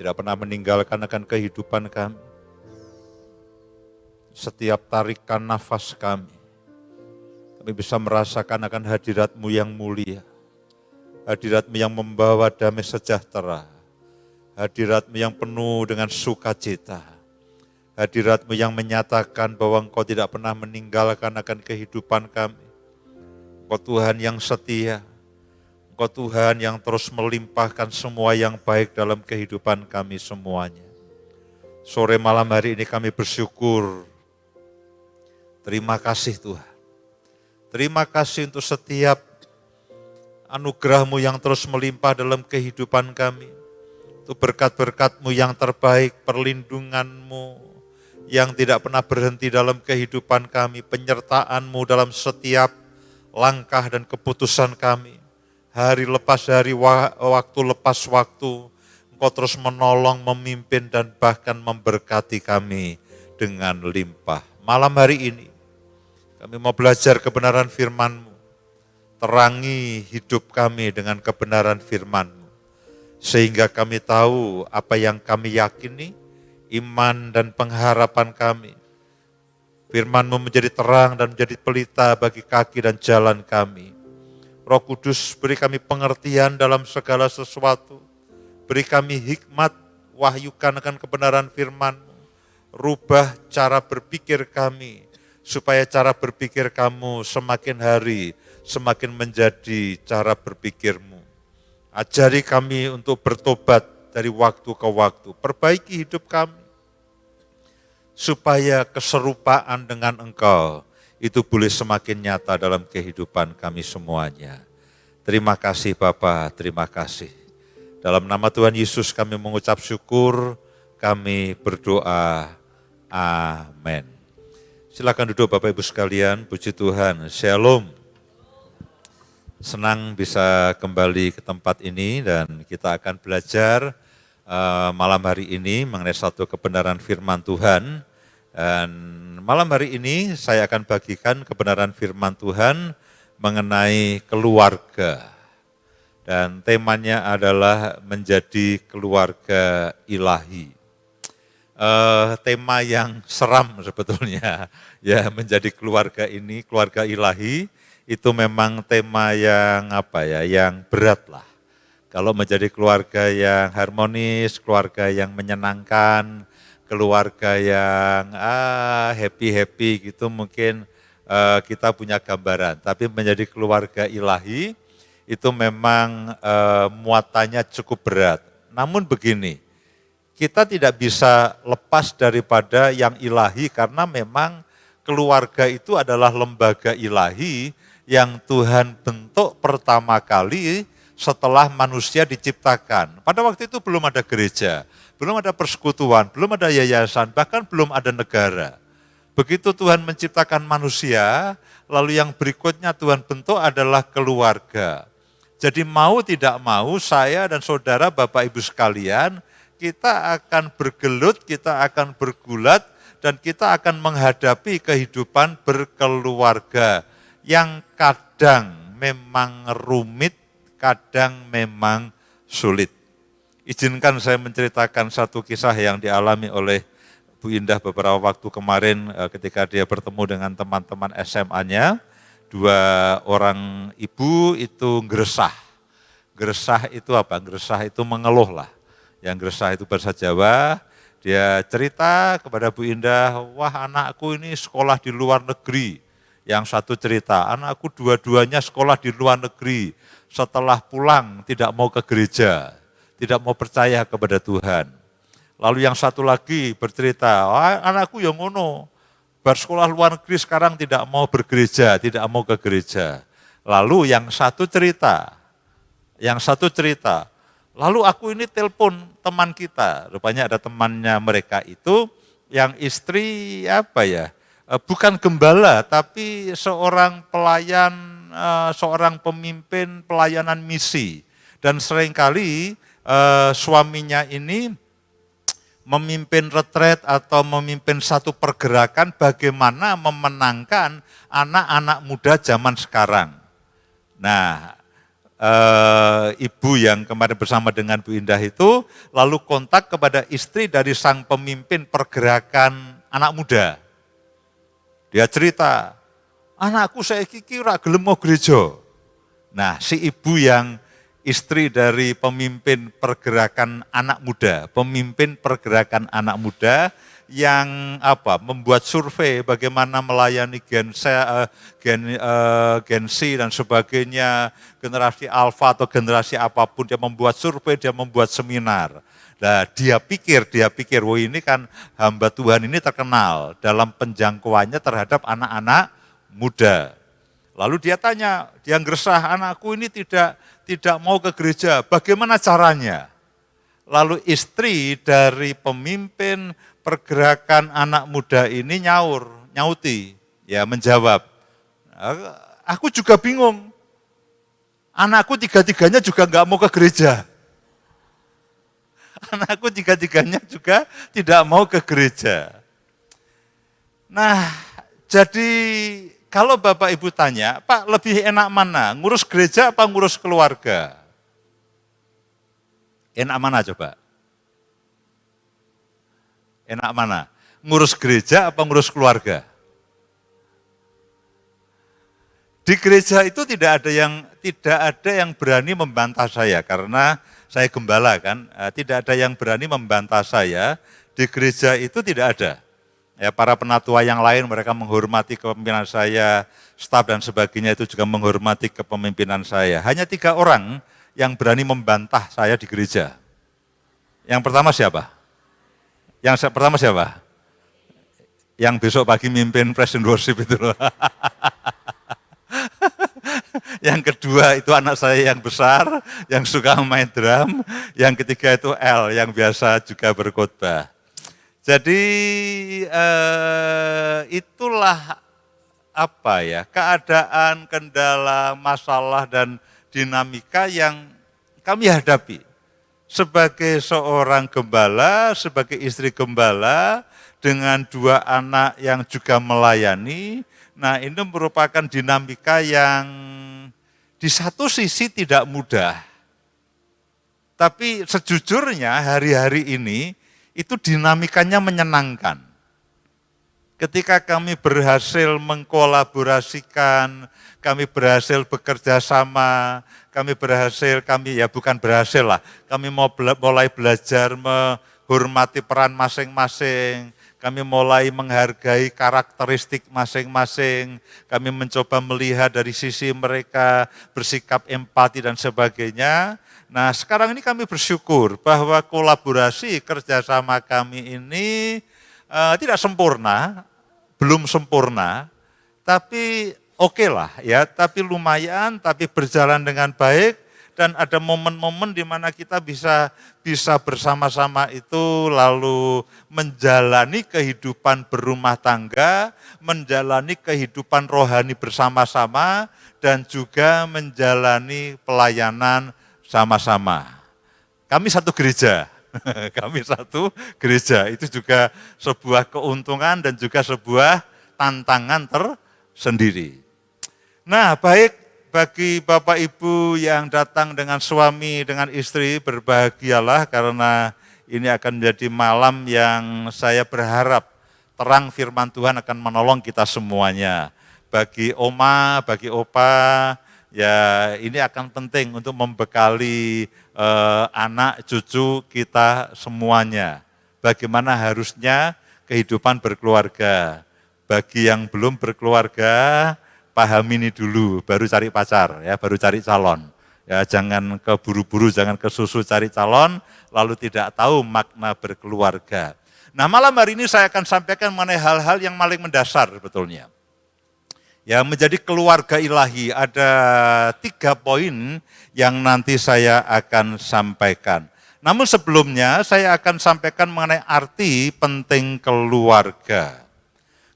tidak pernah meninggalkan akan kehidupan kami. Setiap tarikan nafas kami bisa merasakan akan hadirat-Mu yang mulia. Hadirat-Mu yang membawa damai sejahtera. Hadirat-Mu yang penuh dengan sukacita. Hadirat-Mu yang menyatakan bahwa Engkau tidak pernah meninggalkan akan kehidupan kami. Engkau Tuhan yang setia. Engkau Tuhan yang terus melimpahkan semua yang baik dalam kehidupan kami semuanya. Sore malam hari ini kami bersyukur. Terima kasih Tuhan. Terima kasih untuk setiap anugerah-Mu yang terus melimpah dalam kehidupan kami. Untuk berkat-berkat-Mu yang terbaik, perlindungan-Mu yang tidak pernah berhenti dalam kehidupan kami, penyertaan-Mu dalam setiap langkah dan keputusan kami. Hari lepas hari, waktu lepas waktu, Engkau terus menolong, memimpin, dan bahkan memberkati kami dengan limpah. Malam hari ini, kami mau belajar kebenaran firman-Mu. Terangi hidup kami dengan kebenaran firman-Mu. Sehingga kami tahu apa yang kami yakini, iman dan pengharapan kami. Firman-Mu menjadi terang dan menjadi pelita bagi kaki dan jalan kami. Roh Kudus, beri kami pengertian dalam segala sesuatu. Beri kami hikmat, wahyukan akan kebenaran firman-Mu. Rubah cara berpikir kami, supaya cara berpikir kamu semakin hari semakin menjadi cara berpikir-Mu. Ajari kami untuk bertobat dari waktu ke waktu. Perbaiki hidup kami, supaya keserupaan dengan Engkau itu boleh semakin nyata dalam kehidupan kami semuanya. Terima kasih Bapa, terima kasih. Dalam nama Tuhan Yesus kami mengucap syukur, kami berdoa. Amin. Silakan duduk Bapak Ibu sekalian, puji Tuhan, Shalom. Senang bisa kembali ke tempat ini dan kita akan belajar malam hari ini mengenai satu kebenaran firman Tuhan. Dan malam hari ini saya akan bagikan kebenaran firman Tuhan mengenai keluarga. Dan temanya adalah menjadi keluarga ilahi. Tema yang seram sebetulnya, ya menjadi keluarga ini, keluarga ilahi, itu memang tema yang yang berat lah. Kalau menjadi keluarga yang harmonis, keluarga yang menyenangkan, keluarga yang happy gitu mungkin kita punya gambaran. Tapi menjadi keluarga ilahi itu memang muatannya cukup berat. Namun begini, kita tidak bisa lepas daripada yang ilahi karena memang keluarga itu adalah lembaga ilahi yang Tuhan bentuk pertama kali setelah manusia diciptakan. Pada waktu itu belum ada gereja, belum ada persekutuan, belum ada yayasan, bahkan belum ada negara. Begitu Tuhan menciptakan manusia, lalu yang berikutnya Tuhan bentuk adalah keluarga. Jadi mau tidak mau saya dan saudara Bapak Ibu sekalian, kita akan bergelut, kita akan bergulat, dan kita akan menghadapi kehidupan berkeluarga yang kadang memang rumit, kadang memang sulit. Izinkan saya menceritakan satu kisah yang dialami oleh Bu Indah beberapa waktu kemarin ketika dia bertemu dengan teman-teman SMA-nya. 2 orang ibu itu geresah. Geresah itu apa? Geresah itu mengeluh lah. Yang geresah itu bahasa Jawa, dia cerita kepada Bu Indah, wah anakku ini sekolah di luar negeri. Yang satu cerita, anakku dua-duanya sekolah di luar negeri. Setelah pulang tidak mau ke gereja, tidak mau percaya kepada Tuhan. Lalu yang satu lagi bercerita, wah anakku yang ngono, bersekolah luar negeri sekarang tidak mau bergereja, tidak mau ke gereja. Lalu yang satu cerita, lalu aku ini telepon teman kita, rupanya ada temannya mereka itu yang istri bukan gembala tapi seorang pelayan, seorang pemimpin pelayanan misi. Dan seringkali suaminya ini memimpin retret atau memimpin satu pergerakan bagaimana memenangkan anak-anak muda zaman sekarang. Nah, ibu yang kemarin bersama dengan Bu Indah itu, lalu kontak kepada istri dari sang pemimpin pergerakan anak muda. Dia cerita, anakku saiki ora gelem mau gereja. Nah, si ibu yang istri dari pemimpin pergerakan anak muda, yang membuat survei bagaimana melayani Gen Z dan sebagainya, generasi alfa atau generasi apapun, dia membuat survei, dia membuat seminar. Nah, dia pikir, wah ini kan hamba Tuhan ini terkenal dalam penjangkauannya terhadap anak-anak muda. Lalu dia tanya, dia ngeresah, anakku ini tidak mau ke gereja, bagaimana caranya? Lalu istri dari pemimpin pergerakan anak muda ini nyauti, ya menjawab, aku juga bingung, anakku tiga-tiganya juga nggak mau ke gereja. Anakku tiga-tiganya juga tidak mau ke gereja. Nah, jadi kalau Bapak Ibu tanya, Pak lebih enak mana, ngurus gereja apa ngurus keluarga? Enak mana coba? Enak mana? Ngurus gereja apa ngurus keluarga? Di gereja itu tidak ada yang berani membantah saya karena saya gembala kan, tidak ada yang berani membantah saya. Di gereja itu tidak ada. Ya, para penatua yang lain mereka menghormati kepemimpinan saya, staf dan sebagainya itu juga menghormati kepemimpinan saya. Hanya 3 orang yang berani membantah saya di gereja. Yang pertama siapa? Yang besok pagi mimpin praise and worship itu loh. Yang kedua itu anak saya yang besar, yang suka main drum. Yang ketiga itu L, yang biasa juga berkhotbah. Jadi itulah keadaan, kendala, masalah, dan dinamika yang kami hadapi. Sebagai seorang gembala, sebagai istri gembala, dengan 2 anak yang juga melayani, nah ini merupakan dinamika yang di satu sisi tidak mudah. Tapi sejujurnya hari-hari ini itu dinamikanya menyenangkan. Ketika kami berhasil mengkolaborasikan, kami berhasil bekerja sama, kami mulai belajar menghormati peran masing-masing, kami mulai menghargai karakteristik masing-masing, kami mencoba melihat dari sisi mereka, bersikap empati dan sebagainya. Nah, sekarang ini kami bersyukur bahwa kolaborasi kerjasama kami ini tidak sempurna, belum sempurna, tapi oke lah ya, tapi lumayan, tapi berjalan dengan baik, dan ada momen-momen di mana kita bisa bersama-sama itu lalu menjalani kehidupan berumah tangga, menjalani kehidupan rohani bersama-sama, dan juga menjalani pelayanan sama-sama. Kami satu gereja. Itu juga sebuah keuntungan dan juga sebuah tantangan tersendiri. Nah, baik bagi Bapak Ibu yang datang dengan suami, dengan istri, berbahagialah karena ini akan menjadi malam yang saya berharap terang firman Tuhan akan menolong kita semuanya. Bagi oma, bagi opa, ya ini akan penting untuk membekali anak cucu kita semuanya. Bagaimana harusnya kehidupan berkeluarga. Bagi yang belum berkeluarga, pahami ini dulu, baru cari pacar, ya, baru cari calon. Ya, jangan keburu-buru, jangan kesusu cari calon, lalu tidak tahu makna berkeluarga. Nah, malam hari ini saya akan sampaikan mengenai hal-hal yang paling mendasar sebetulnya. Ya, menjadi keluarga ilahi, ada 3 poin yang nanti saya akan sampaikan. Namun sebelumnya saya akan sampaikan mengenai arti penting keluarga.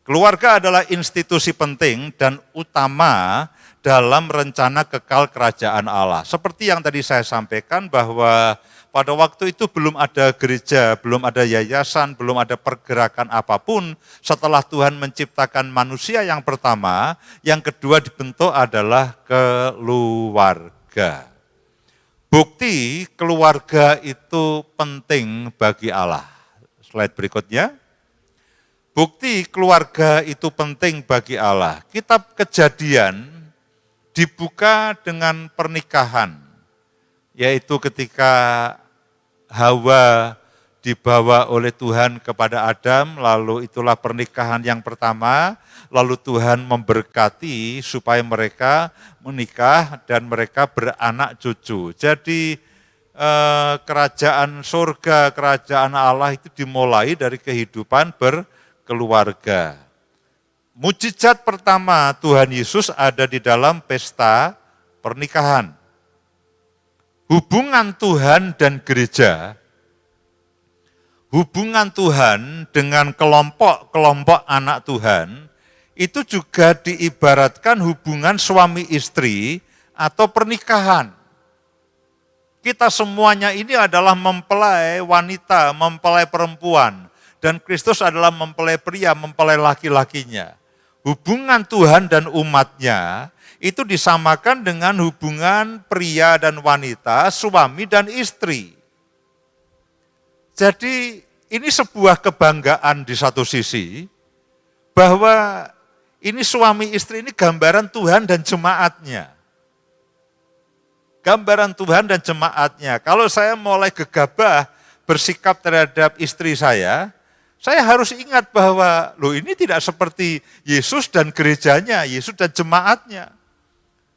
Keluarga adalah institusi penting dan utama dalam rencana kekal kerajaan Allah. Seperti yang tadi saya sampaikan bahwa pada waktu itu belum ada gereja, belum ada yayasan, belum ada pergerakan apapun. Setelah Tuhan menciptakan manusia yang pertama, yang kedua dibentuk adalah keluarga. Bukti keluarga itu penting bagi Allah. Slide berikutnya. Bukti keluarga itu penting bagi Allah. Kitab Kejadian dibuka dengan pernikahan, yaitu ketika Hawa dibawa oleh Tuhan kepada Adam, lalu itulah pernikahan yang pertama, lalu Tuhan memberkati supaya mereka menikah dan mereka beranak cucu. Jadi kerajaan surga, kerajaan Allah itu dimulai dari kehidupan berkeluarga. Mujizat pertama Tuhan Yesus ada di dalam pesta pernikahan. Hubungan Tuhan dan gereja, hubungan Tuhan dengan kelompok-kelompok anak Tuhan, itu juga diibaratkan hubungan suami istri atau pernikahan. Kita semuanya ini adalah mempelai wanita, mempelai perempuan, dan Kristus adalah mempelai pria, mempelai laki-lakinya. Hubungan Tuhan dan umatnya itu disamakan dengan hubungan pria dan wanita, suami dan istri. Jadi ini sebuah kebanggaan di satu sisi, bahwa ini suami istri ini gambaran Tuhan dan jemaatnya. Gambaran Tuhan dan jemaatnya. Kalau saya mulai gegabah bersikap terhadap istri saya harus ingat bahwa loh ini tidak seperti Yesus dan gerejanya, Yesus dan jemaatnya.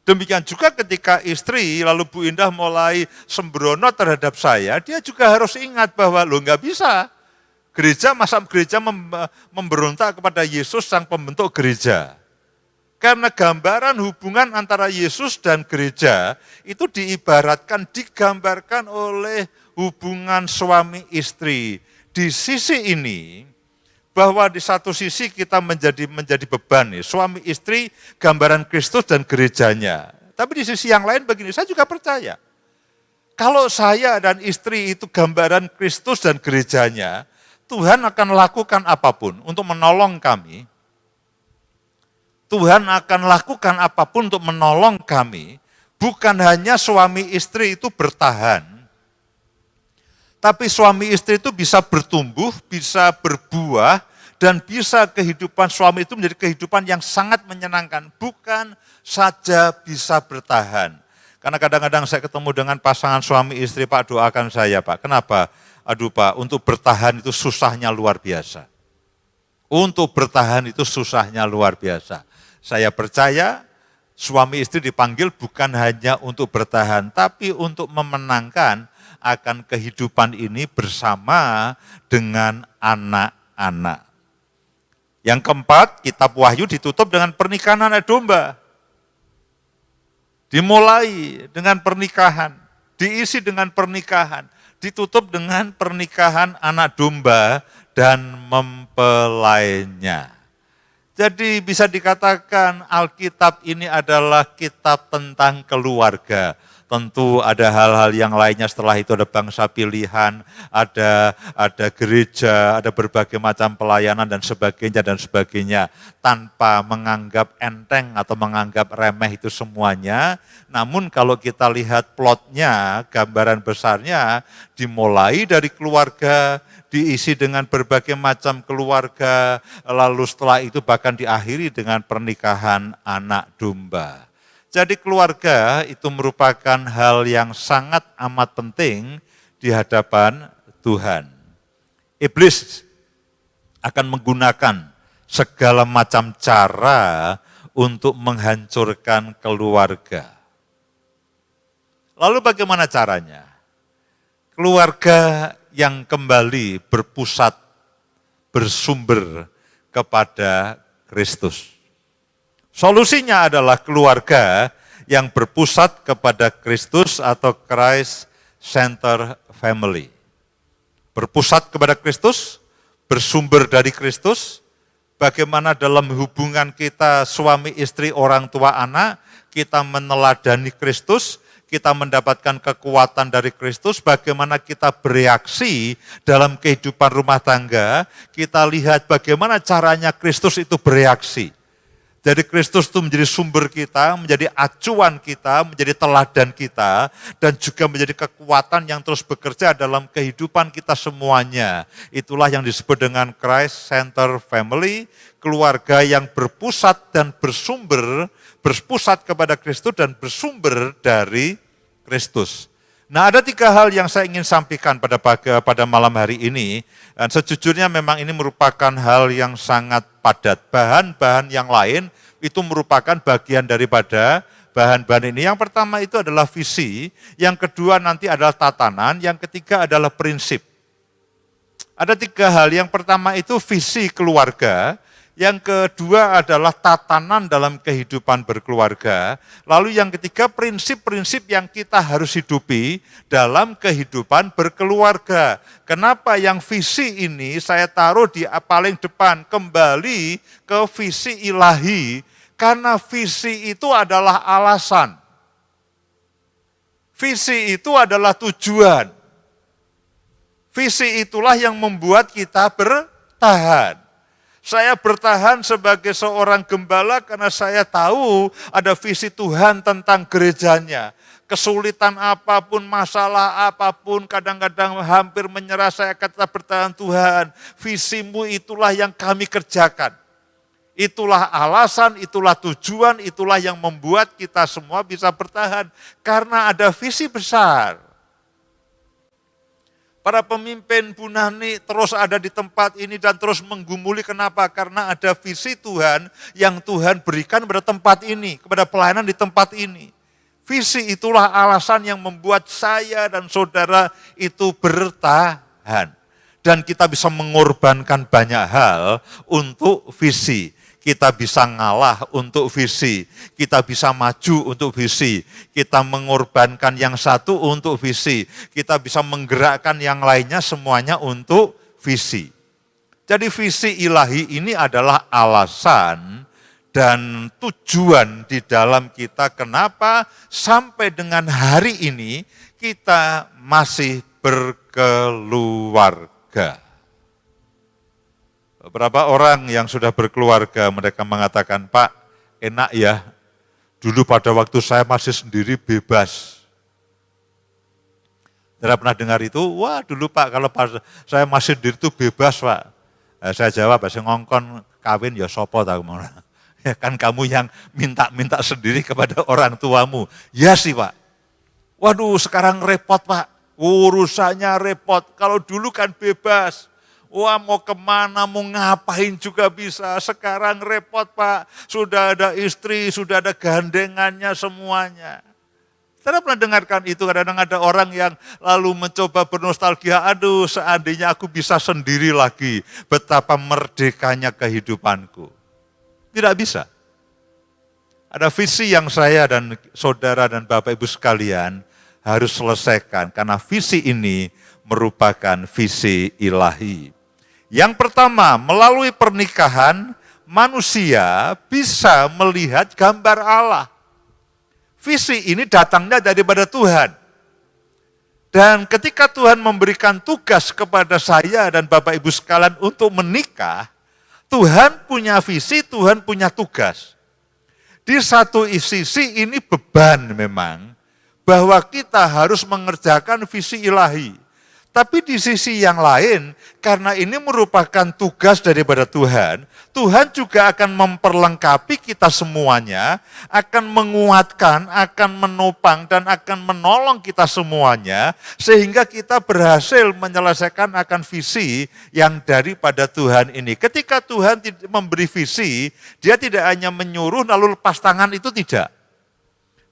Demikian juga ketika istri, lalu Bu Indah mulai sembrono terhadap saya, dia juga harus ingat bahwa loh nggak bisa. Masa gereja memberontak kepada Yesus sang pembentuk gereja. Karena gambaran hubungan antara Yesus dan gereja itu digambarkan oleh hubungan suami istri. Di sisi ini, bahwa di satu sisi kita menjadi beban nih, suami istri gambaran Kristus dan gerejanya. Tapi di sisi yang lain begini, saya juga percaya, kalau saya dan istri itu gambaran Kristus dan gerejanya, Tuhan akan lakukan apapun untuk menolong kami. Tuhan akan lakukan apapun untuk menolong kami, bukan hanya suami istri itu bertahan, tapi suami istri itu bisa bertumbuh, bisa berbuah, dan bisa kehidupan suami itu menjadi kehidupan yang sangat menyenangkan, bukan saja bisa bertahan. Karena kadang-kadang saya ketemu dengan pasangan suami istri, Pak doakan saya Pak, kenapa? Aduh Pak, untuk bertahan itu susahnya luar biasa. Untuk bertahan itu susahnya luar biasa. Saya percaya suami istri dipanggil bukan hanya untuk bertahan, tapi untuk memenangkan akan kehidupan ini bersama dengan anak-anak. Yang keempat, kitab Wahyu ditutup dengan pernikahan anak domba. Dimulai dengan pernikahan, diisi dengan pernikahan, ditutup dengan pernikahan anak domba dan mempelainya. Jadi bisa dikatakan Alkitab ini adalah kitab tentang keluarga. Tentu ada hal-hal yang lainnya, setelah itu ada bangsa pilihan, ada gereja, ada berbagai macam pelayanan dan sebagainya. Tanpa menganggap enteng atau menganggap remeh itu semuanya. Namun kalau kita lihat plotnya, gambaran besarnya dimulai dari keluarga, diisi dengan berbagai macam keluarga, lalu setelah itu bahkan diakhiri dengan pernikahan anak domba. Jadi keluarga itu merupakan hal yang sangat amat penting di hadapan Tuhan. Iblis akan menggunakan segala macam cara untuk menghancurkan keluarga. Lalu bagaimana caranya? Keluarga yang kembali berpusat, bersumber kepada Kristus. Solusinya adalah keluarga yang berpusat kepada Kristus atau Christ Center Family. Berpusat kepada Kristus, bersumber dari Kristus, bagaimana dalam hubungan kita suami istri, orang tua anak, kita meneladani Kristus, kita mendapatkan kekuatan dari Kristus, bagaimana kita bereaksi dalam kehidupan rumah tangga, kita lihat bagaimana caranya Kristus itu bereaksi. Jadi Kristus itu menjadi sumber kita, menjadi acuan kita, menjadi teladan kita, dan juga menjadi kekuatan yang terus bekerja dalam kehidupan kita semuanya. Itulah yang disebut dengan Christ Center Family, keluarga yang berpusat dan berpusat kepada Kristus dan bersumber dari Kristus. Nah, ada 3 hal yang saya ingin sampaikan pada malam hari ini, dan sejujurnya memang ini merupakan hal yang sangat padat. Bahan-bahan yang lain itu merupakan bagian daripada bahan-bahan ini. Yang pertama itu adalah visi, yang kedua nanti adalah tatanan, yang ketiga adalah prinsip. Ada 3 hal, yang pertama itu visi keluarga, yang kedua adalah tatanan dalam kehidupan berkeluarga, lalu yang ketiga prinsip-prinsip yang kita harus hidupi dalam kehidupan berkeluarga. Kenapa yang visi ini saya taruh di paling depan, kembali ke visi ilahi, karena visi itu adalah alasan. Visi itu adalah tujuan. Visi itulah yang membuat kita bertahan. Saya bertahan sebagai seorang gembala karena saya tahu ada visi Tuhan tentang gerejanya. Kesulitan apapun, masalah apapun, kadang-kadang hampir menyerah, saya kata bertahan Tuhan. Visimu itulah yang kami kerjakan. Itulah alasan, itulah tujuan, itulah yang membuat kita semua bisa bertahan. Karena ada visi besar. Para pemimpin Bu Nani terus ada di tempat ini dan terus menggumuli. Kenapa? Karena ada visi Tuhan yang Tuhan berikan pada tempat ini, kepada pelayanan di tempat ini. Visi itulah alasan yang membuat saya dan saudara itu bertahan. Dan kita bisa mengorbankan banyak hal untuk visi. Kita bisa ngalah untuk visi, kita bisa maju untuk visi, kita mengorbankan yang satu untuk visi, kita bisa menggerakkan yang lainnya semuanya untuk visi. Jadi visi ilahi ini adalah alasan dan tujuan di dalam kita kenapa sampai dengan hari ini kita masih berkeluarga. Beberapa orang yang sudah berkeluarga, mereka mengatakan, Pak, enak ya, dulu pada waktu saya masih sendiri bebas. Tidak pernah dengar itu? Wah dulu Pak, kalau saya masih sendiri itu bebas Pak. Saya jawab, saya ngongkon kawin ya sopo tahu mau. Ya kan kamu yang minta-minta sendiri kepada orang tuamu. Ya sih Pak. Waduh sekarang repot Pak, urusannya repot. Kalau dulu kan bebas. Wah mau kemana, mau ngapain juga bisa. Sekarang repot Pak, sudah ada istri, sudah ada gandengannya semuanya. Saya pernah dengarkan itu, kadang-kadang ada orang yang lalu mencoba bernostalgia, aduh seandainya aku bisa sendiri lagi, betapa merdekanya kehidupanku. Tidak bisa. Ada visi yang saya dan saudara dan Bapak Ibu sekalian harus selesaikan, karena visi ini merupakan visi ilahi. Yang pertama, melalui pernikahan, manusia bisa melihat gambar Allah. Visi ini datangnya daripada Tuhan. Dan ketika Tuhan memberikan tugas kepada saya dan Bapak Ibu sekalian untuk menikah, Tuhan punya visi, Tuhan punya tugas. Di satu sisi ini beban memang, bahwa kita harus mengerjakan visi ilahi. Tapi di sisi yang lain, karena ini merupakan tugas daripada Tuhan, Tuhan juga akan memperlengkapi kita semuanya, akan menguatkan, akan menopang, dan akan menolong kita semuanya, sehingga kita berhasil menyelesaikan akan visi yang daripada Tuhan ini. Ketika Tuhan memberi visi, dia tidak hanya menyuruh lalu lepas tangan, itu tidak.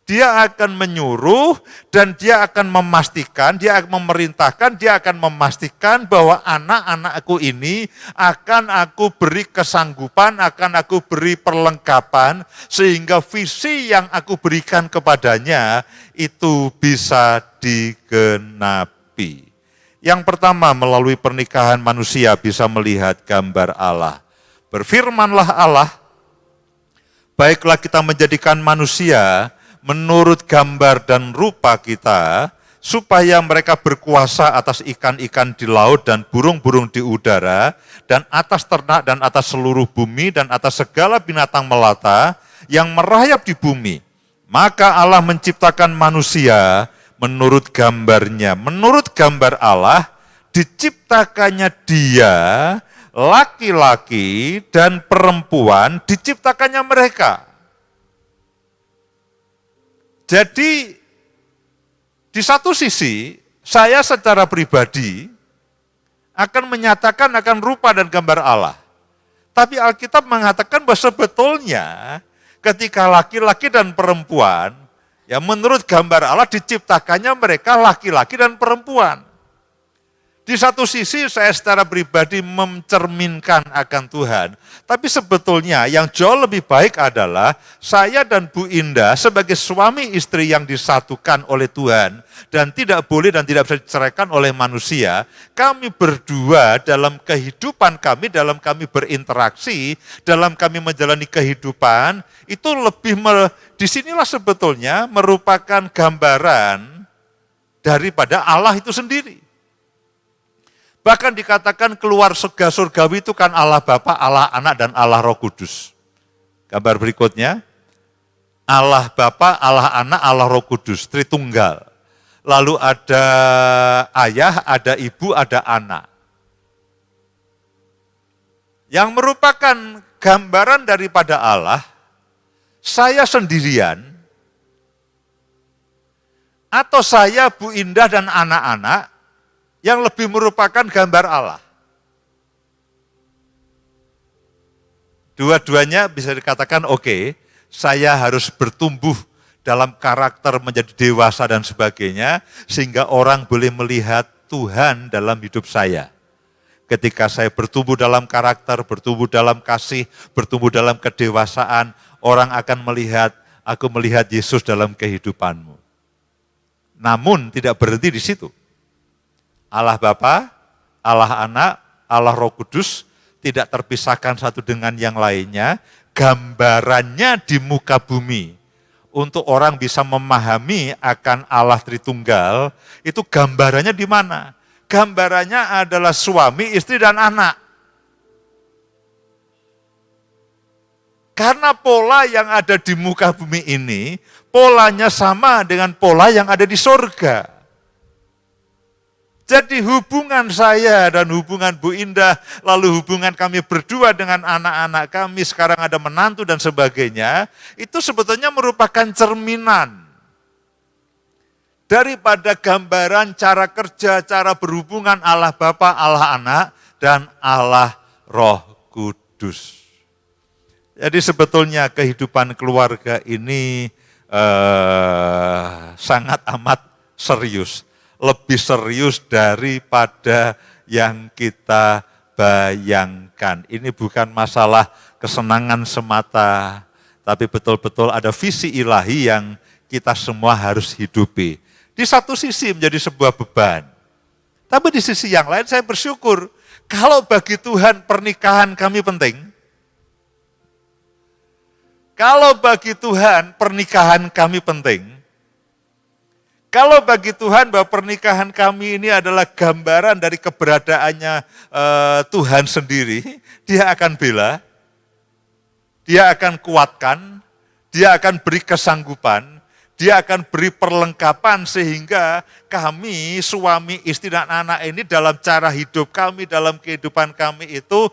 Dia akan menyuruh dan dia akan memastikan, dia akan memerintahkan, dia akan memastikan bahwa anak-anakku ini akan aku beri kesanggupan, akan aku beri perlengkapan, sehingga visi yang aku berikan kepadanya itu bisa digenapi. Yang pertama, melalui pernikahan manusia bisa melihat gambar Allah. Berfirmanlah Allah, baiklah kita menjadikan manusia menurut gambar dan rupa kita, supaya mereka berkuasa atas ikan-ikan di laut dan burung-burung di udara, dan atas ternak dan atas seluruh bumi, dan atas segala binatang melata yang merayap di bumi. Maka Allah menciptakan manusia menurut gambarnya. Menurut gambar Allah, diciptakannya dia, laki-laki dan perempuan, diciptakannya mereka. Jadi, di satu sisi, saya secara pribadi akan menyatakan akan rupa dan gambar Allah. Tapi Alkitab mengatakan bahwa sebetulnya ketika laki-laki dan perempuan, ya menurut gambar Allah diciptakannya mereka laki-laki dan perempuan. Di satu sisi saya secara pribadi mencerminkan akan Tuhan, tapi sebetulnya yang jauh lebih baik adalah saya dan Bu Indah sebagai suami istri yang disatukan oleh Tuhan dan tidak boleh dan tidak bisa diceraikan oleh manusia, kami berdua dalam kehidupan kami, dalam kami berinteraksi, dalam kami menjalani kehidupan, itu disinilah sebetulnya merupakan gambaran daripada Allah itu sendiri. Bahkan dikatakan keluar surgawi itu kan Allah Bapa, Allah Anak, dan Allah Roh Kudus. Gambar berikutnya, Allah Bapa, Allah Anak, Allah Roh Kudus, Tritunggal. Lalu ada ayah, ada ibu, ada anak. Yang merupakan gambaran daripada Allah, saya sendirian, atau saya, Bu Indah, dan anak-anak, yang lebih merupakan gambar Allah. Dua-duanya bisa dikatakan oke, saya harus bertumbuh dalam karakter menjadi dewasa dan sebagainya, sehingga orang boleh melihat Tuhan dalam hidup saya. Ketika saya bertumbuh dalam karakter, bertumbuh dalam kasih, bertumbuh dalam kedewasaan, orang akan melihat, aku melihat Yesus dalam kehidupanmu. Namun tidak berhenti di situ. Allah Bapa, Allah Anak, Allah Roh Kudus tidak terpisahkan satu dengan yang lainnya, gambarannya di muka bumi. Untuk orang bisa memahami akan Allah Tritunggal, itu gambarannya di mana? Gambarannya adalah suami, istri, dan anak. Karena pola yang ada di muka bumi ini, polanya sama dengan pola yang ada di surga. Jadi hubungan saya dan hubungan Bu Indah, lalu hubungan kami berdua dengan anak-anak kami, sekarang ada menantu dan sebagainya, itu sebetulnya merupakan cerminan daripada gambaran cara kerja, cara berhubungan Allah Bapa, Allah Anak, dan Allah Roh Kudus. Jadi sebetulnya kehidupan keluarga ini sangat amat serius. Lebih serius daripada yang kita bayangkan. Ini bukan masalah kesenangan semata, tapi betul-betul ada visi ilahi yang kita semua harus hidupi. Di satu sisi menjadi sebuah beban, tapi di sisi yang lain saya bersyukur, kalau bagi Tuhan pernikahan kami penting, kalau bagi Tuhan pernikahan kami penting, kalau bagi Tuhan bahwa pernikahan kami ini adalah gambaran dari keberadaannya Tuhan sendiri, Dia akan bela, Dia akan kuatkan, Dia akan beri kesanggupan, Dia akan beri perlengkapan sehingga kami, suami, istri, dan anak ini dalam cara hidup kami, dalam kehidupan kami itu,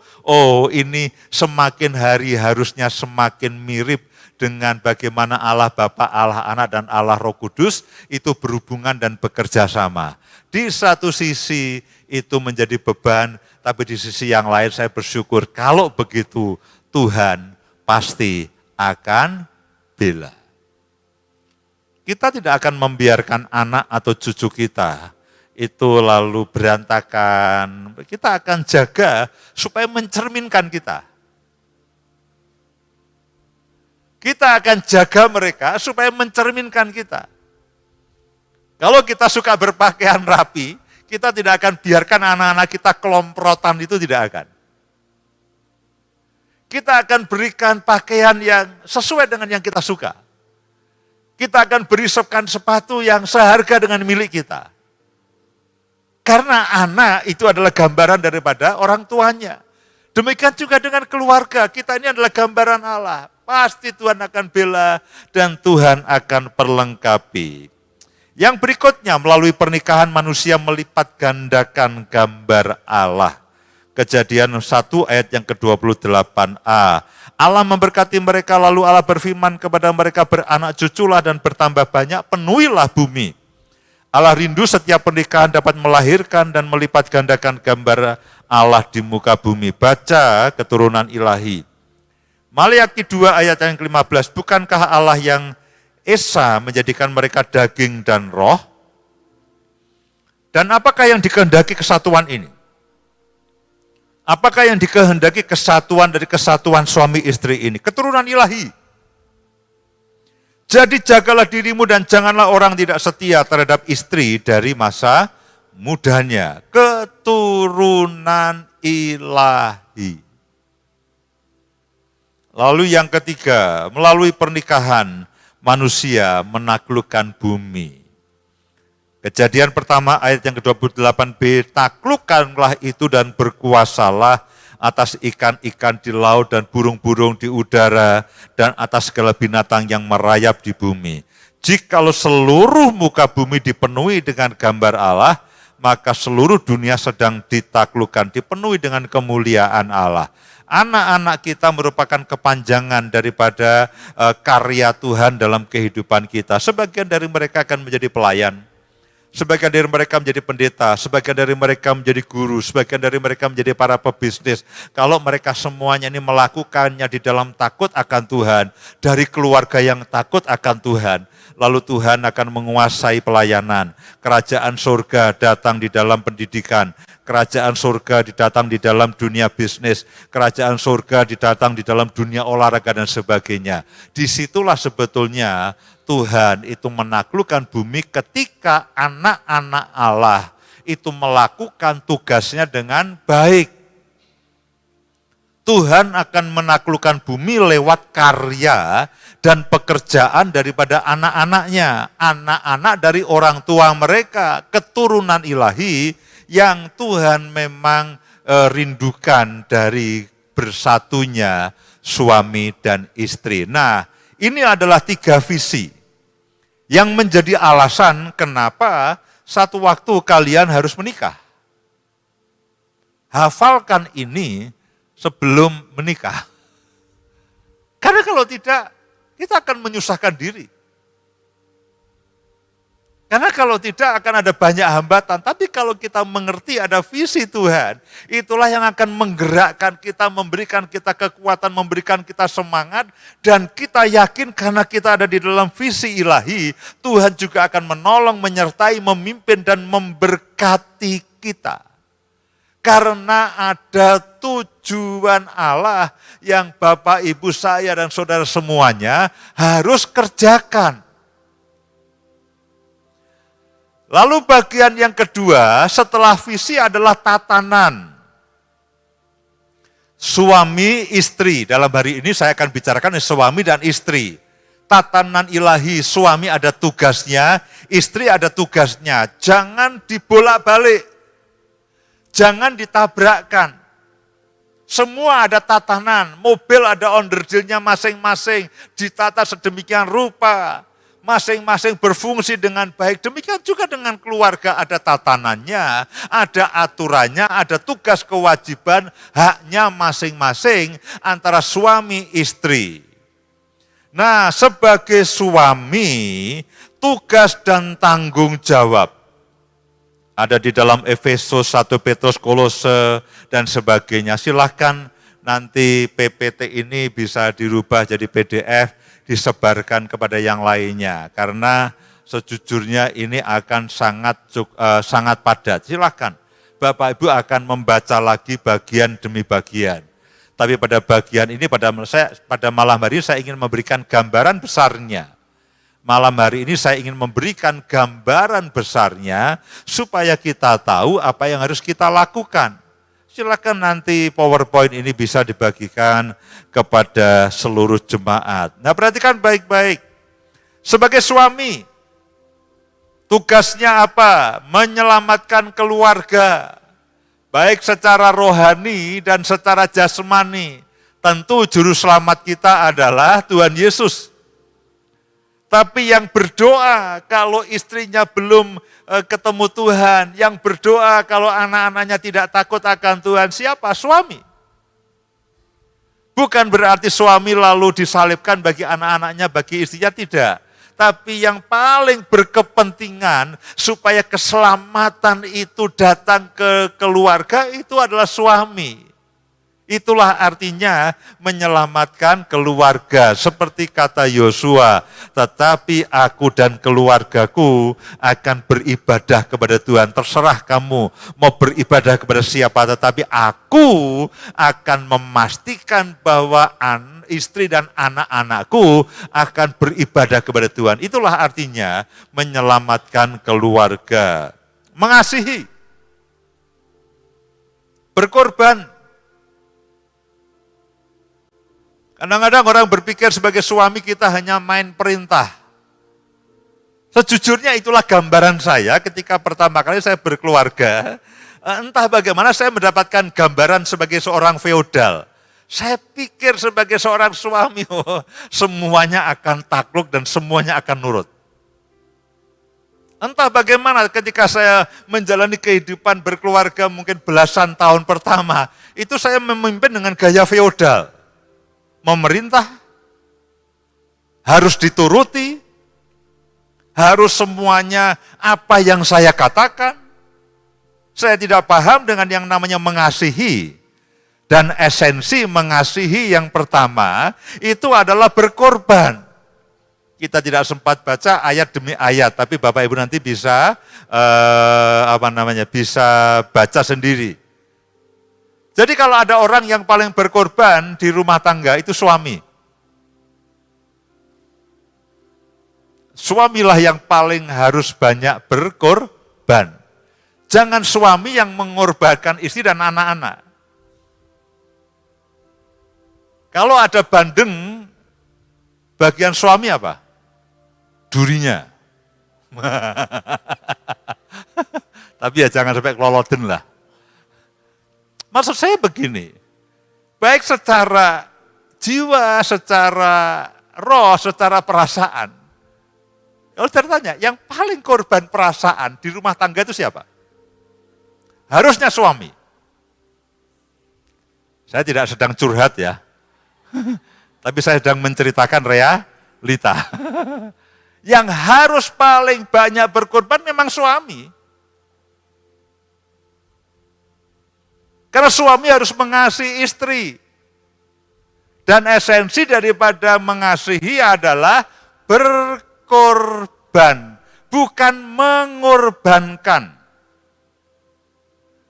ini semakin hari harusnya semakin mirip dengan bagaimana Allah Bapa, Allah Anak, dan Allah Roh Kudus itu berhubungan dan bekerja sama. Di satu sisi itu menjadi beban, tapi di sisi yang lain saya bersyukur kalau begitu Tuhan pasti akan bela. Kita tidak akan membiarkan anak atau cucu kita itu lalu berantakan. Kita akan jaga supaya mencerminkan kita. Kita akan jaga mereka supaya mencerminkan kita. Kalau kita suka berpakaian rapi, kita tidak akan biarkan anak-anak kita kelomprotan, itu tidak akan. Kita akan berikan pakaian yang sesuai dengan yang kita suka. Kita akan berisapkan sepatu yang seharga dengan milik kita. Karena anak itu adalah gambaran daripada orang tuanya. Demikian juga dengan keluarga, kita ini adalah gambaran Allah. Pasti Tuhan akan bela dan Tuhan akan perlengkapi. Yang berikutnya, melalui pernikahan manusia melipat gandakan gambar Allah. Kejadian 1 ayat yang ke-28a. Allah memberkati mereka, lalu Allah berfirman kepada mereka, beranak cuculah dan bertambah banyak, penuhilah bumi. Allah rindu setiap pernikahan dapat melahirkan dan melipat gandakan gambar Allah di muka bumi. Baca keturunan ilahi. Maliaki 2 ayat yang ke-15, bukankah Allah yang Esa menjadikan mereka daging dan roh? Dan apakah yang dikehendaki kesatuan ini? Apakah yang dikehendaki kesatuan dari kesatuan suami istri ini? Keturunan ilahi. Jadi jagalah dirimu dan janganlah orang tidak setia terhadap istri dari masa mudanya. Keturunan ilahi. Lalu yang ketiga, melalui pernikahan manusia menaklukkan bumi. Kejadian pertama ayat yang ke-28b, taklukkanlah itu dan berkuasalah atas ikan-ikan di laut dan burung-burung di udara dan atas segala binatang yang merayap di bumi. Jikalau seluruh muka bumi dipenuhi dengan gambar Allah, maka seluruh dunia sedang ditaklukkan, dipenuhi dengan kemuliaan Allah. Anak-anak kita merupakan kepanjangan daripada karya Tuhan dalam kehidupan kita. Sebagian dari mereka akan menjadi pelayan. Sebagian dari mereka menjadi pendeta, sebagian dari mereka menjadi guru, sebagian dari mereka menjadi para pebisnis. Kalau mereka semuanya ini melakukannya di dalam takut akan Tuhan, dari keluarga yang takut akan Tuhan, lalu Tuhan akan menguasai pelayanan. Kerajaan surga datang di dalam pendidikan, kerajaan surga datang di dalam dunia bisnis, kerajaan surga datang di dalam dunia olahraga dan sebagainya. Disitulah sebetulnya Tuhan itu menaklukkan bumi ketika anak-anak Allah itu melakukan tugasnya dengan baik. Tuhan akan menaklukkan bumi lewat karya dan pekerjaan daripada anak-anaknya. Anak-anak dari orang tua mereka, keturunan ilahi yang Tuhan memang rindukan dari bersatunya suami dan istri. Nah, ini adalah 3 visi yang menjadi alasan kenapa satu waktu kalian harus menikah. Hafalkan ini sebelum menikah. Karena kalau tidak, kita akan menyusahkan diri. Karena kalau tidak akan ada banyak hambatan, tapi kalau kita mengerti ada visi Tuhan, itulah yang akan menggerakkan kita, memberikan kita kekuatan, memberikan kita semangat, dan kita yakin karena kita ada di dalam visi ilahi, Tuhan juga akan menolong, menyertai, memimpin, dan memberkati kita. Karena ada tujuan Allah yang Bapak, Ibu, saya, dan saudara semuanya harus kerjakan. Lalu bagian yang kedua setelah visi adalah tatanan. Suami istri, dalam hari ini saya akan bicarakan suami dan istri. Tatanan ilahi, suami ada tugasnya, istri ada tugasnya. Jangan dibolak-balik, jangan ditabrakkan. Semua ada tatanan, mobil ada onderdilnya masing-masing, ditata sedemikian rupa. Masing-masing berfungsi dengan baik. Demikian juga dengan keluarga, ada tatanannya, ada aturannya, ada tugas kewajiban, haknya masing-masing antara suami istri. Nah, sebagai suami, tugas dan tanggung jawab ada di dalam Efesus, 1 Petrus, Kolose, dan sebagainya. Silahkan nanti PPT ini bisa dirubah jadi PDF, disebarkan kepada yang lainnya, karena sejujurnya ini akan sangat padat. Silakan, Bapak Ibu akan membaca lagi bagian demi bagian. Tapi pada bagian ini, pada malam hari saya ingin memberikan gambaran besarnya. Malam hari ini saya ingin memberikan gambaran besarnya, supaya kita tahu apa yang harus kita lakukan. Silakan nanti PowerPoint ini bisa dibagikan kepada seluruh jemaat. Nah, perhatikan baik-baik. Sebagai suami, tugasnya apa? Menyelamatkan keluarga, baik secara rohani dan secara jasmani. Tentu juru selamat kita adalah Tuhan Yesus. Tapi yang berdoa kalau istrinya belum ketemu Tuhan, yang berdoa kalau anak-anaknya tidak takut akan Tuhan, siapa? Suami. Bukan berarti suami lalu disalibkan bagi anak-anaknya, bagi istrinya, tidak. Tapi yang paling berkepentingan supaya keselamatan itu datang ke keluarga itu adalah suami. Itulah artinya menyelamatkan keluarga. Seperti kata Yosua, tetapi aku dan keluargaku akan beribadah kepada Tuhan. Terserah kamu mau beribadah kepada siapa, tetapi aku akan memastikan bahwa istri dan anak-anakku akan beribadah kepada Tuhan. Itulah artinya menyelamatkan keluarga. Mengasihi, berkorban. Kadang-kadang orang berpikir sebagai suami kita hanya main perintah. Sejujurnya itulah gambaran saya ketika pertama kali saya berkeluarga. Entah bagaimana saya mendapatkan gambaran sebagai seorang feodal. Saya pikir sebagai seorang suami, semuanya akan takluk dan semuanya akan nurut. Entah bagaimana ketika saya menjalani kehidupan berkeluarga mungkin belasan tahun pertama, itu saya memimpin dengan gaya feodal. Memerintah, harus dituruti, harus semuanya apa yang saya katakan. Saya tidak paham dengan yang namanya mengasihi. Dan esensi mengasihi yang pertama itu adalah berkorban. Kita tidak sempat baca ayat demi ayat, tapi Bapak Ibu nanti bisa bisa baca sendiri. Jadi kalau ada orang yang paling berkorban di rumah tangga itu suami. Suamilah yang paling harus banyak berkorban. Jangan suami yang mengorbankan istri dan anak-anak. Kalau ada bandeng, bagian suami apa? Durinya. Tapi ya jangan sampai keloloden lah. Maksud saya begini, baik secara jiwa, secara roh, secara perasaan. Kalau saya tanya, yang paling korban perasaan di rumah tangga itu siapa? Harusnya suami. Saya tidak sedang curhat ya, tapi saya sedang menceritakan realita. Yang harus paling banyak berkorban memang suami. Karena suami harus mengasihi istri. Dan esensi daripada mengasihi adalah berkorban, bukan mengorbankan.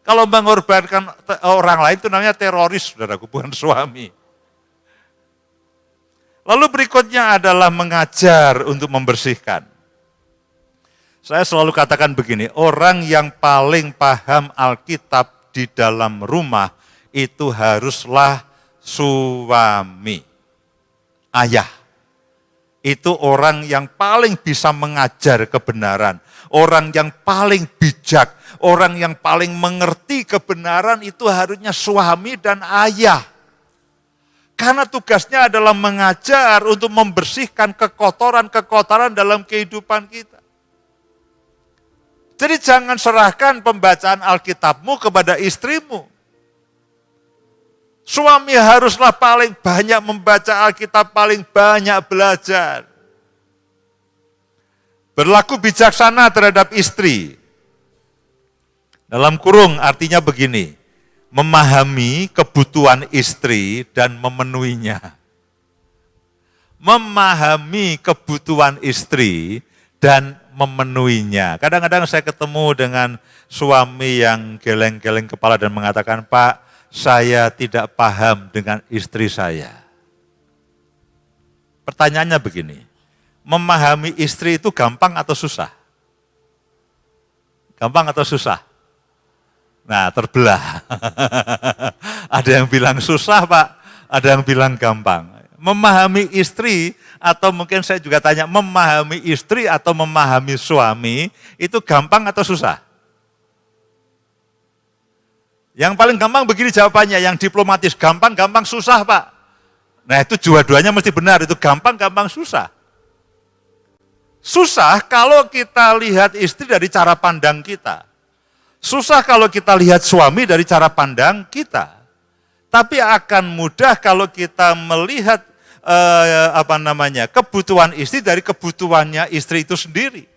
Kalau mengorbankan orang lain itu namanya teroris, saudaraku, bukan suami. Lalu berikutnya adalah mengajar untuk membersihkan. Saya selalu katakan begini, orang yang paling paham Alkitab di dalam rumah itu haruslah suami, ayah. Itu orang yang paling bisa mengajar kebenaran, orang yang paling bijak, orang yang paling mengerti kebenaran itu harusnya suami dan ayah. Karena tugasnya adalah mengajar untuk membersihkan kekotoran-kekotoran dalam kehidupan kita. Jadi jangan serahkan pembacaan Alkitabmu kepada istrimu. Suami haruslah paling banyak membaca Alkitab, paling banyak belajar. Berlaku bijaksana terhadap istri. Dalam kurung artinya begini, memahami kebutuhan istri dan memenuhinya. Memahami kebutuhan istri dan memenuhinya. Kadang-kadang saya ketemu dengan suami yang geleng-geleng kepala dan mengatakan, Pak, saya tidak paham dengan istri saya. Pertanyaannya begini, memahami istri itu gampang atau susah? Gampang atau susah? Nah, terbelah. Ada yang bilang susah, Pak, ada yang bilang gampang. Memahami istri, atau mungkin saya juga tanya, memahami istri atau memahami suami, itu gampang atau susah? Yang paling gampang begini jawabannya, yang diplomatis, gampang, susah Pak. Nah itu dua-duanya mesti benar, itu gampang, susah. Susah kalau kita lihat istri dari cara pandang kita. Susah kalau kita lihat suami dari cara pandang kita. Tapi akan mudah kalau kita melihat kebutuhan istri dari kebutuhannya istri itu sendiri.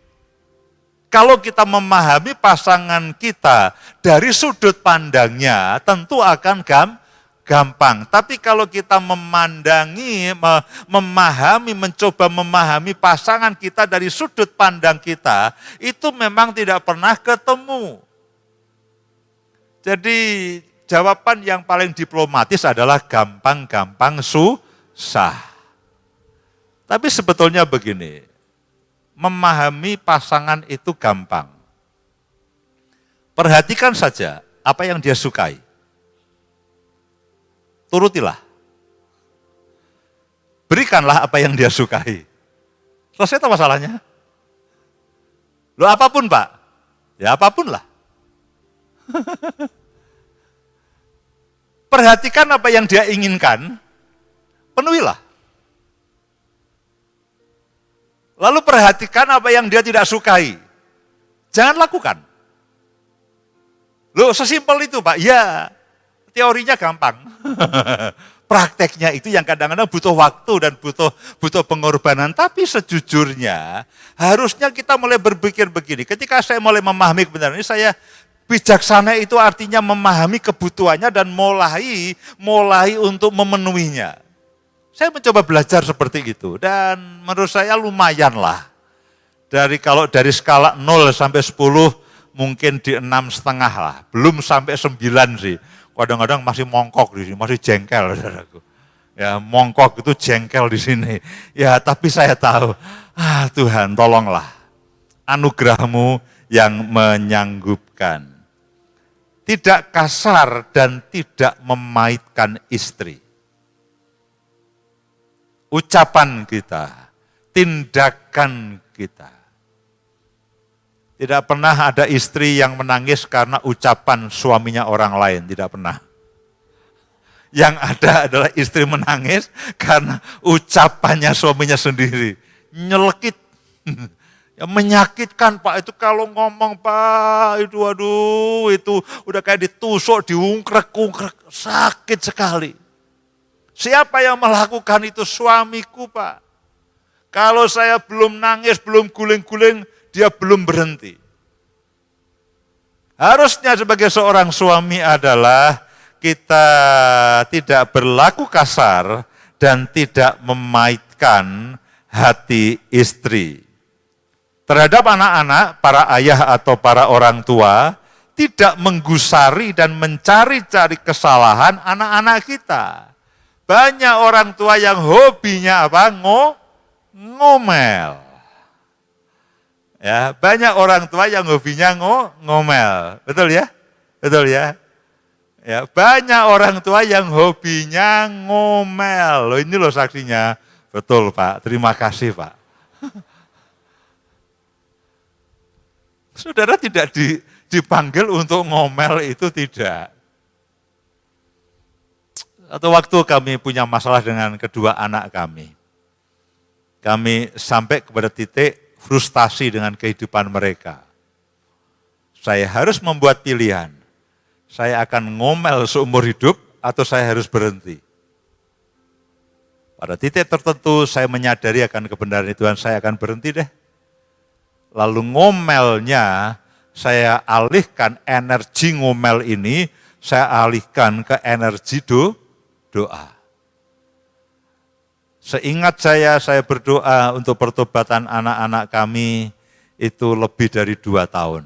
Kalau kita memahami pasangan kita dari sudut pandangnya, tentu akan gampang. Tapi kalau kita mencoba memahami pasangan kita dari sudut pandang kita, itu memang tidak pernah ketemu. Jadi jawaban yang paling diplomatis adalah gampang, susah. Tapi sebetulnya begini, memahami pasangan itu gampang. Perhatikan saja apa yang dia sukai. Turutilah. Berikanlah apa yang dia sukai. Selesai tak masalahnya? Loh apapun Pak? Ya apapun lah. Perhatikan apa yang dia inginkan, penuhilah. Lalu perhatikan apa yang dia tidak sukai. Jangan lakukan. Loh sesimpel itu Pak? Ya. Teorinya gampang, prakteknya itu yang kadang-kadang butuh waktu dan butuh pengorbanan. Tapi sejujurnya harusnya kita mulai berpikir begini. Ketika saya mulai memahami kebenaran ini, saya bijaksana itu artinya memahami kebutuhannya dan mulai untuk memenuhinya. Saya mencoba belajar seperti itu dan menurut saya lumayan lah. Kalau dari skala 0 sampai 10 mungkin di 6,5 lah, belum sampai 9 sih. Kadang-kadang masih mongkok di sini, masih jengkel, saudaraku. Ya, mongkok itu jengkel di sini. Ya, tapi saya tahu, Tuhan tolonglah. Anugerah-Mu yang menyanggupkan. Tidak kasar dan tidak memaitkan istri. Ucapan kita, tindakan kita. Tidak pernah ada istri yang menangis karena ucapan suaminya orang lain, tidak pernah. Yang ada adalah istri menangis karena ucapannya suaminya sendiri. Nyelekit, ya, menyakitkan Pak, itu kalau ngomong Pak, itu udah kayak ditusuk, diungkrek-ungkrek, sakit sekali. Siapa yang melakukan itu? Suamiku Pak. Kalau saya belum nangis, belum guling-guling, dia belum berhenti. Harusnya sebagai seorang suami adalah kita tidak berlaku kasar dan tidak memaitkan hati istri. Terhadap anak-anak, para ayah atau para orang tua, tidak menggusari dan mencari-cari kesalahan anak-anak kita. Banyak orang tua yang hobinya apa? Ngomel. Ya, banyak orang tua yang hobinya ngomel. Betul ya? Betul ya? Ya, banyak orang tua yang hobinya ngomel. Loh, ini loh saksinya. Betul Pak, terima kasih Pak. Saudara tidak dipanggil untuk ngomel, itu tidak. Atau waktu kami punya masalah dengan kedua anak kami. Kami sampai kepada titik frustasi dengan kehidupan mereka. Saya harus membuat pilihan. Saya akan ngomel seumur hidup atau saya harus berhenti. Pada titik tertentu saya menyadari akan kebenaran Tuhan, saya akan berhenti deh. Lalu ngomelnya saya alihkan, energi ngomel ini saya alihkan ke energi doa. Seingat saya berdoa untuk pertobatan anak-anak kami itu lebih dari 2 tahun.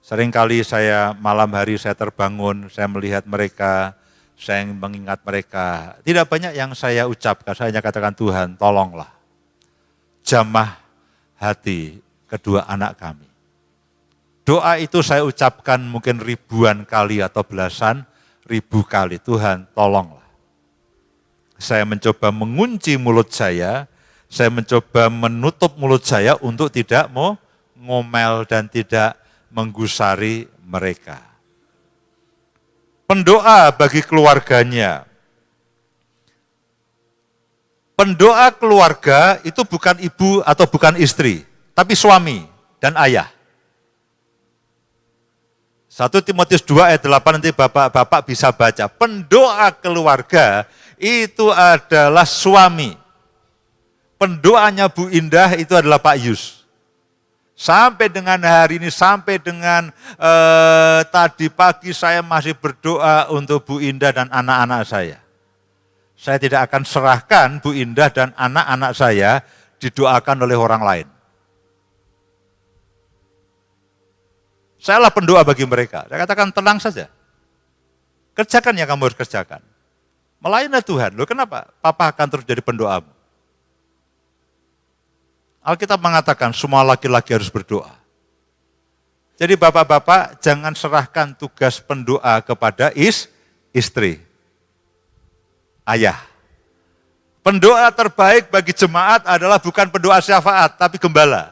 Seringkali malam hari saya terbangun, saya melihat mereka, saya mengingat mereka. Tidak banyak yang saya ucapkan, saya hanya katakan Tuhan tolonglah. Jamah hati kedua anak kami. Doa itu saya ucapkan mungkin ribuan kali atau belasan ribu kali. Tuhan tolonglah. saya mencoba mengunci mulut saya mencoba menutup mulut saya untuk tidak mau ngomel dan tidak menggusari mereka. Pendoa bagi keluarganya. Pendoa keluarga itu bukan ibu atau bukan istri, tapi suami dan ayah. 1 Timotius 2 ayat 8 nanti bapak-bapak bisa baca. Pendoa keluarga itu adalah suami. Pendoanya Bu Indah itu adalah Pak Yus. Sampai dengan hari ini, sampai dengan tadi pagi saya masih berdoa untuk Bu Indah dan anak-anak saya. Saya tidak akan serahkan Bu Indah dan anak-anak saya didoakan oleh orang lain. Sayalah pendoa bagi mereka. Saya katakan tenang saja. Kerjakan yang kamu harus kerjakan. Melayani Tuhan. Loh kenapa? Papa akan terus jadi pendoamu. Alkitab mengatakan semua laki-laki harus berdoa. Jadi bapak-bapak jangan serahkan tugas pendoa kepada istri. Ayah. Pendoa terbaik bagi jemaat adalah bukan pendoa syafaat, tapi gembala.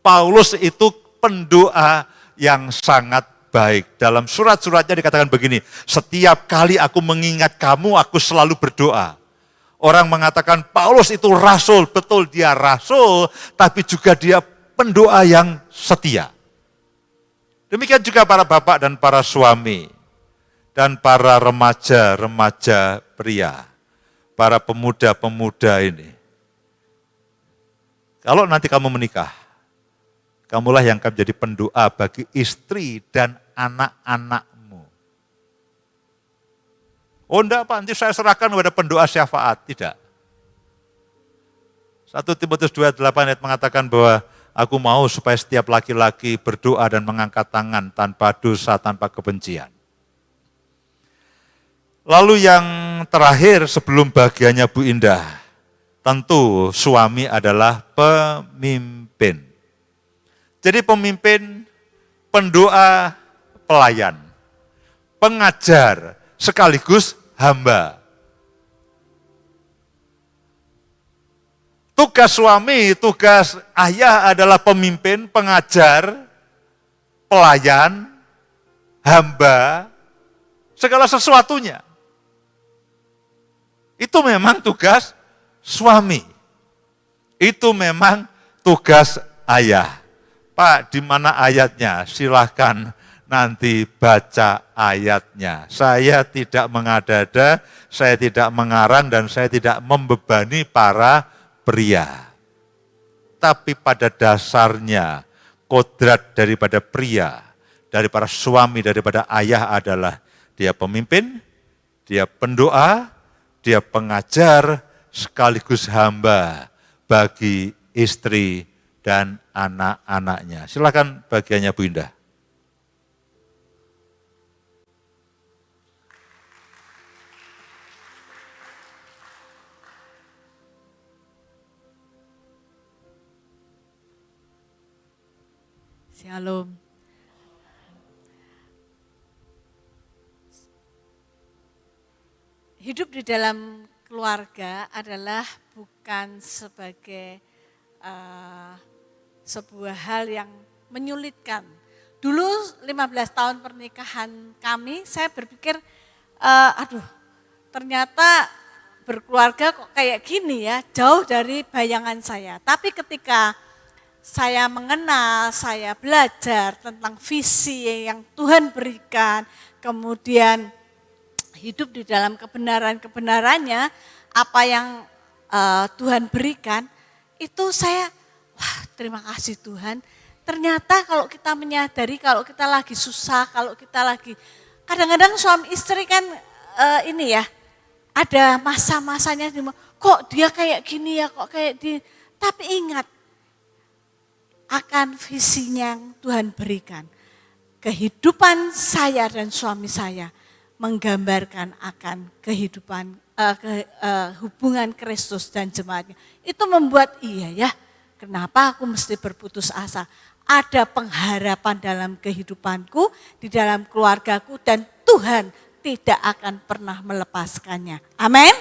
Paulus itu pendoa yang sangat baik. Dalam surat-suratnya dikatakan begini, setiap kali aku mengingat kamu, aku selalu berdoa. Orang mengatakan Paulus itu rasul, betul dia rasul, tapi juga dia pendoa yang setia. Demikian juga para bapak dan para suami, dan para remaja-remaja pria, para pemuda-pemuda ini. Kalau nanti kamu menikah, kamulah yang akan menjadi pendoa bagi istri dan anak-anakmu. Oh enggak Pak, nanti saya serahkan kepada pendoa syafaat. Tidak. 1 Timotius 2:8 ayat mengatakan bahwa aku mau supaya setiap laki-laki berdoa dan mengangkat tangan tanpa dosa, tanpa kebencian. Lalu yang terakhir sebelum bagiannya Bu Indah, tentu suami adalah pemimpin. Jadi pemimpin, pendoa, pelayan, pengajar, sekaligus hamba. Tugas suami, tugas ayah adalah pemimpin, pengajar, pelayan, hamba, segala sesuatunya. Itu memang tugas suami. Itu memang tugas ayah. Pak, di mana ayatnya? Silahkan nanti baca ayatnya. Saya tidak mengada-ada, saya tidak mengarang, dan saya tidak membebani para pria. Tapi pada dasarnya, kodrat daripada pria, dari para suami, daripada ayah adalah dia pemimpin, dia pendoa, dia pengajar, sekaligus hamba bagi istri dan anak-anaknya. Silakan bagiannya Bu Indah. Shalom. Hidup di dalam keluarga adalah bukan sebagai sebuah hal yang menyulitkan. Dulu 15 tahun pernikahan kami, saya berpikir, ternyata berkeluarga kok kayak gini ya, jauh dari bayangan saya. Tapi ketika saya mengenal, saya belajar tentang visi yang Tuhan berikan, kemudian hidup di dalam kebenaran-kebenarannya, apa yang Tuhan berikan, itu saya, terima kasih Tuhan. Ternyata kalau kita menyadari, kalau kita lagi susah, kalau kita lagi, kadang-kadang suami istri kan ada masa-masanya, kok dia kayak gini ya, kok kayak di. Tapi ingat, akan visinya yang Tuhan berikan. Kehidupan saya dan suami saya menggambarkan akan kehidupan hubungan Kristus dan jemaatnya. Itu membuat kenapa aku mesti berputus asa? Ada pengharapan dalam kehidupanku, di dalam keluargaku, dan Tuhan tidak akan pernah melepaskannya. Amin.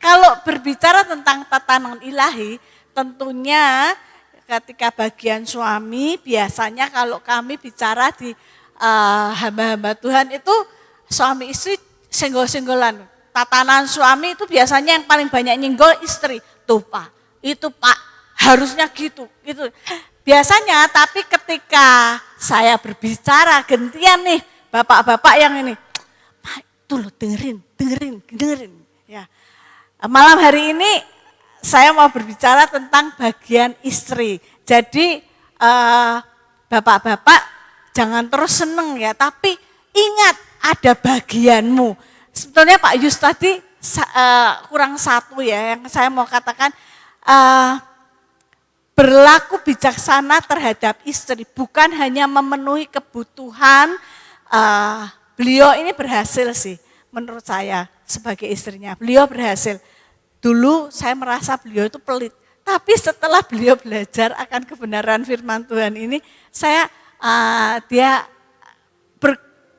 Kalau berbicara tentang tatanan ilahi, tentunya ketika bagian suami, biasanya kalau kami bicara di hamba-hamba Tuhan itu suami istri senggol-senggolan. Tatanan suami itu biasanya yang paling banyak nyenggol istri. Tuh Pak, itu Pak, harusnya gitu. Biasanya, tapi ketika saya berbicara gantian nih, bapak-bapak yang ini, Pak itu loh dengerin. Ya. Malam hari ini saya mau berbicara tentang bagian istri. Jadi bapak-bapak jangan terus seneng ya, tapi ingat ada bagianmu. Sebetulnya Pak Yus tadi kurang satu ya, yang saya mau katakan berlaku bijaksana terhadap istri, bukan hanya memenuhi kebutuhan. Beliau ini berhasil sih, menurut saya sebagai istrinya. Beliau berhasil. Dulu saya merasa beliau itu pelit, tapi setelah beliau belajar akan kebenaran firman Tuhan ini, dia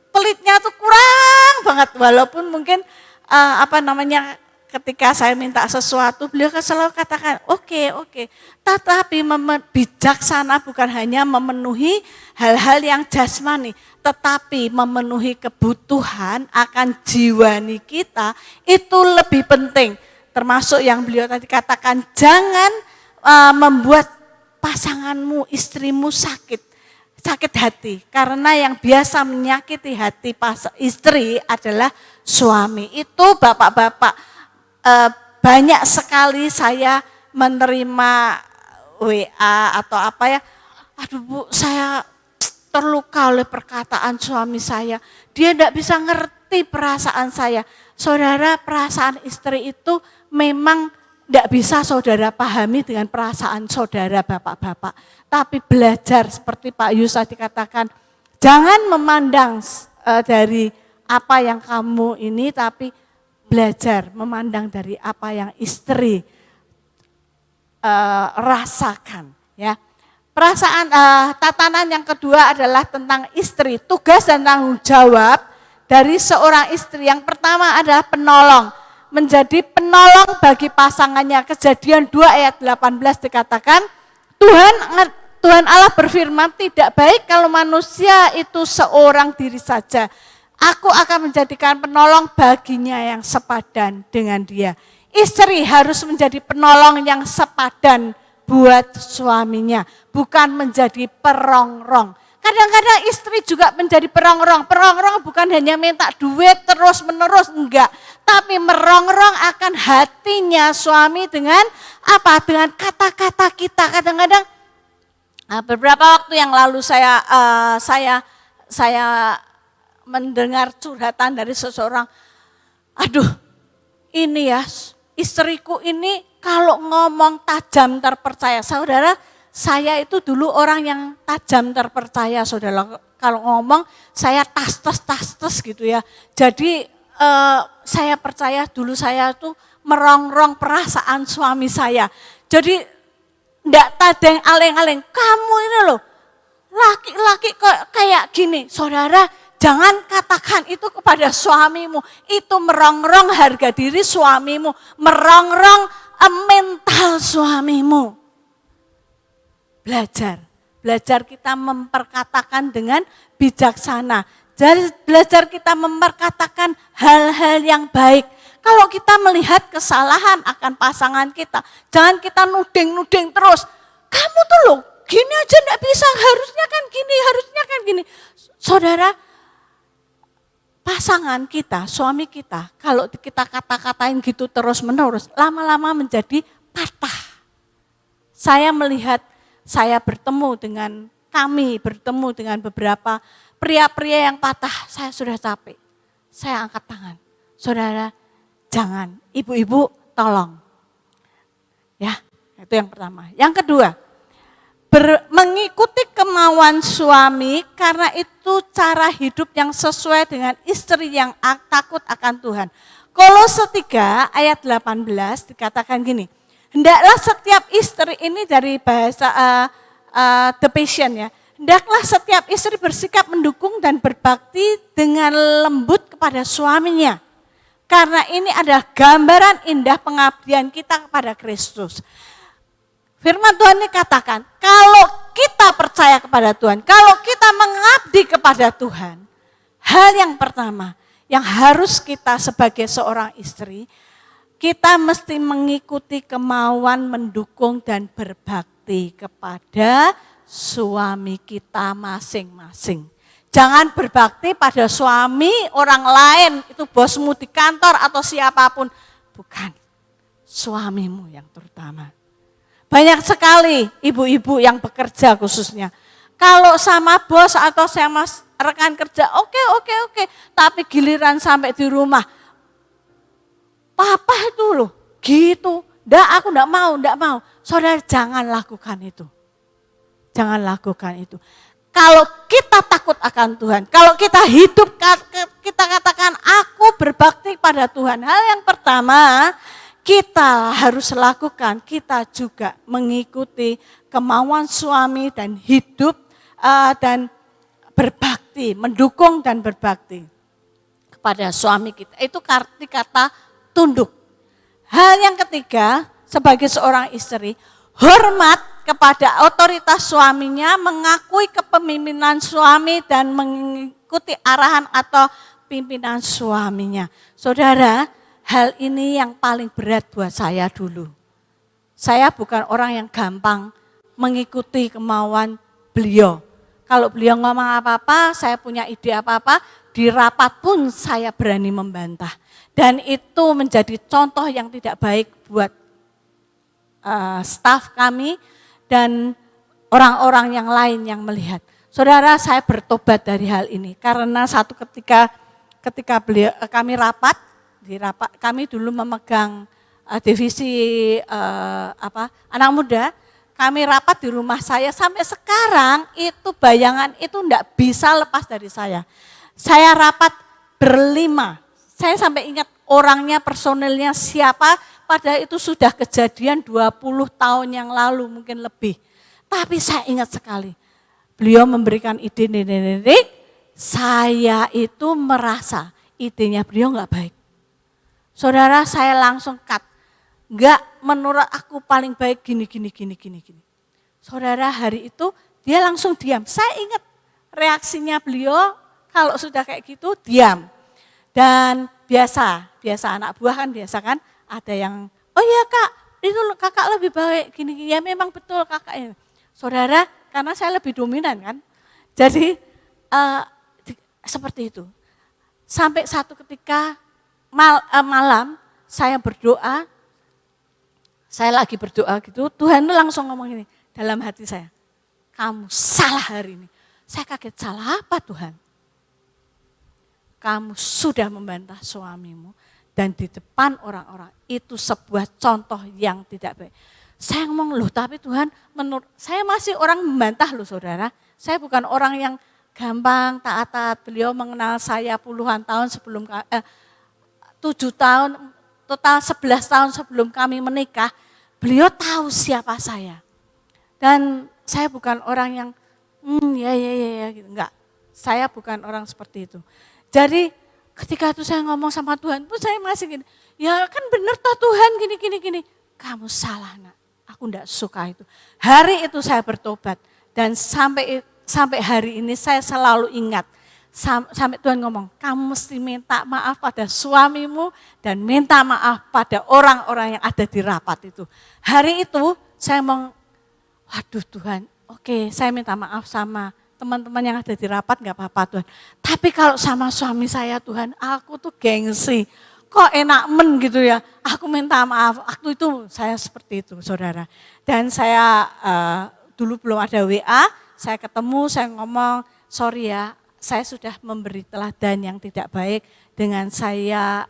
pelitnya tuh kurang banget. Walaupun mungkin ketika saya minta sesuatu, beliau selalu katakan, oke. Tetapi bijaksana bukan hanya memenuhi hal-hal yang jasmani, tetapi memenuhi kebutuhan akan jiwani kita, itu lebih penting. Termasuk yang beliau tadi katakan, jangan membuat pasanganmu, istrimu sakit hati. Karena yang biasa menyakiti hati istri adalah suami. Itu bapak-bapak. Banyak sekali saya menerima WA atau apa ya, aduh Bu, saya terluka oleh perkataan suami saya. Dia tidak bisa ngerti perasaan saya. Saudara, perasaan istri itu memang tidak bisa saudara pahami dengan perasaan saudara bapak-bapak. Tapi belajar seperti Pak Yus tadi katakan, jangan memandang dari apa yang kamu ini, tapi belajar memandang dari apa yang istri rasakan. Ya. Perasaan tatanan yang kedua adalah tentang istri. Tugas dan tanggung jawab dari seorang istri. Yang pertama adalah penolong. Menjadi penolong bagi pasangannya. Kejadian 2 ayat 18 dikatakan, Tuhan Allah berfirman, tidak baik kalau manusia itu seorang diri saja. Aku akan menjadikan penolong baginya yang sepadan dengan dia. Istri harus menjadi penolong yang sepadan buat suaminya, bukan menjadi perongrong. Kadang-kadang istri juga menjadi perongrong. Perongrong bukan hanya minta duit terus-menerus, enggak. Tapi merongrong akan hatinya suami dengan apa? Dengan kata-kata kita. Kadang-kadang beberapa waktu yang lalu saya mendengar curhatan dari seseorang, aduh ini ya istriku ini kalau ngomong tajam terpercaya. Saudara, saya itu dulu orang yang tajam terpercaya, saudara. Kalau ngomong saya tas gitu ya. Jadi saya percaya dulu saya tuh merongrong perasaan suami saya. Jadi enggak tadeng aleng-aleng, kamu ini loh laki-laki kok kayak gini. Saudara, jangan katakan itu kepada suamimu. Itu merongrong harga diri suamimu. Merongrong mental suamimu. Belajar kita memperkatakan dengan bijaksana. Belajar kita memperkatakan hal-hal yang baik. Kalau kita melihat kesalahan akan pasangan kita, jangan kita nuding terus. Kamu tuh loh, gini aja enggak bisa, harusnya kan gini. Saudara, pasangan kita, suami kita, kalau kita kata-katain gitu terus-menerus, lama-lama menjadi patah. Saya melihat, kami bertemu dengan beberapa pria-pria yang patah, saya sudah capek. Saya angkat tangan. Saudara, jangan, ibu-ibu tolong. Ya, itu yang pertama. Yang kedua, mengikuti kemauan suami karena itu cara hidup yang sesuai dengan istri yang takut akan Tuhan. Kolose 3 ayat 18 dikatakan gini, hendaklah setiap istri ini dari bahasa The Passion ya, Hendaklah setiap istri bersikap mendukung dan berbakti dengan lembut kepada suaminya. Karena ini adalah gambaran indah pengabdian kita kepada Kristus. Firman Tuhan ini katakan, kalau kita percaya kepada Tuhan, kalau kita mengabdi kepada Tuhan, hal yang pertama yang harus kita sebagai seorang istri, kita mesti mengikuti kemauan mendukung dan berbakti kepada suami kita masing-masing. Jangan berbakti pada suami orang lain, itu bosmu di kantor atau siapapun. Bukan, suamimu yang terutama. Banyak sekali ibu-ibu yang bekerja khususnya. Kalau sama bos atau sama rekan kerja, oke. Tapi giliran sampai di rumah, papa itu loh, gitu. Aku enggak mau. Saudara, jangan lakukan itu. Jangan lakukan itu. Kalau kita takut akan Tuhan, kalau kita hidup, kita katakan aku berbakti pada Tuhan. Hal yang pertama, kita harus lakukan, kita juga mengikuti kemauan suami dan hidup dan berbakti, mendukung dan berbakti kepada suami kita. Itu arti kata tunduk. Hal yang ketiga, sebagai seorang istri, hormat kepada otoritas suaminya, mengakui kepemimpinan suami dan mengikuti arahan atau pimpinan suaminya. Saudara, hal ini yang paling berat buat saya dulu. Saya bukan orang yang gampang mengikuti kemauan beliau. Kalau beliau ngomong apa-apa, saya punya ide apa-apa, di rapat pun saya berani membantah. Dan itu menjadi contoh yang tidak baik buat staf kami dan orang-orang yang lain yang melihat. Saudara, saya bertobat dari hal ini karena satu ketika kami rapat, kami dulu memegang divisi anak muda, kami rapat di rumah saya sampai sekarang itu bayangan itu enggak bisa lepas dari saya. Saya rapat berlima, saya sampai ingat orangnya, personilnya siapa, padahal itu sudah kejadian 20 tahun yang lalu mungkin lebih. Tapi saya ingat sekali, beliau memberikan ide, saya itu merasa idenya beliau enggak baik. Saudara, saya langsung cut. Enggak, menurut aku paling baik gini. Saudara, hari itu dia langsung diam. Saya ingat reaksinya beliau kalau sudah kayak gitu diam. Dan biasa anak buah kan biasa kan ada yang, oh iya kak, itu kakak lebih baik gini. Ya memang betul kakak. Saudara, karena saya lebih dominan kan. Jadi seperti itu. Sampai satu ketika malam saya berdoa, saya lagi berdoa gitu, Tuhan itu langsung ngomong gini dalam hati saya, kamu salah hari ini. Saya kaget, salah apa Tuhan? Kamu sudah membantah suamimu dan di depan orang-orang, itu sebuah contoh yang tidak baik. Saya ngomong, loh tapi Tuhan, menurut saya masih orang membantah loh saudara, saya bukan orang yang gampang taat, beliau mengenal saya puluhan tahun sebelum 7 tahun, total 11 tahun sebelum kami menikah, beliau tahu siapa saya. Dan saya bukan orang yang, ya, gitu. Enggak, saya bukan orang seperti itu. Jadi ketika itu saya ngomong sama Tuhan, pun saya masih gini, ya kan benar toh Tuhan gini. Kamu salah nak, aku enggak suka itu. Hari itu saya bertobat dan sampai hari ini saya selalu ingat. Sampai Tuhan ngomong, kamu mesti minta maaf pada suamimu dan minta maaf pada orang-orang yang ada di rapat itu. Hari itu saya ngomong, waduh Tuhan, oke, saya minta maaf sama teman-teman yang ada di rapat, gak apa-apa Tuhan. Tapi kalau sama suami saya Tuhan, aku tuh gengsi. Kok enak gitu ya, aku minta maaf. Waktu itu saya seperti itu saudara. Dan saya dulu belum ada WA, saya ketemu, saya ngomong, sorry ya, saya sudah memberi teladan yang tidak baik dengan saya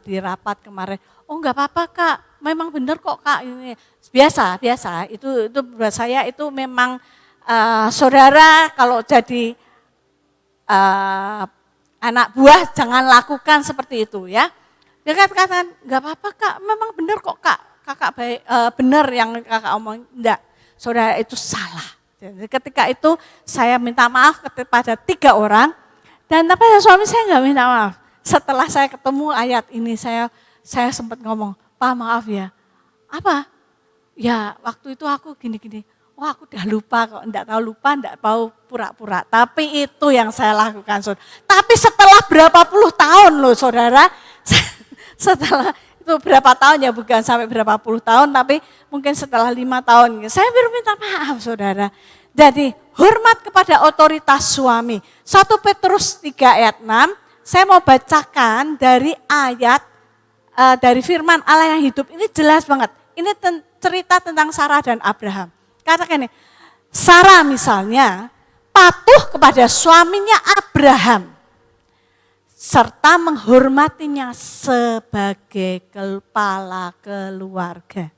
di rapat kemarin. Oh enggak apa-apa kak, memang benar kok kak. Ini biasa. Itu buat saya itu memang saudara kalau jadi anak buah jangan lakukan seperti itu ya. Dia katakan enggak apa-apa kak, memang benar kok kak. Kakak baik, benar yang kakak omong. Enggak, saudara itu salah. Jadi ketika itu saya minta maaf kepada 3 orang, dan tapi suami saya nggak minta maaf. Setelah saya ketemu ayat ini, saya sempat ngomong, Pak maaf ya. Apa? Ya waktu itu aku gini-gini, wah aku udah lupa kok, enggak tahu lupa, enggak tahu pura-pura. Tapi itu yang saya lakukan, saudara. Tapi setelah berapa puluh tahun loh saudara, setelah itu berapa tahun ya, bukan sampai berapa puluh tahun, tapi mungkin setelah 5 tahun, saya baru minta maaf saudara. Jadi hormat kepada otoritas suami. 1 Petrus 3 ayat 6, saya mau bacakan dari ayat, dari firman Allah yang hidup, ini jelas banget. Ini cerita tentang Sarah dan Abraham. Katakan nih, Sarah misalnya patuh kepada suaminya Abraham, serta menghormatinya sebagai kepala keluarga.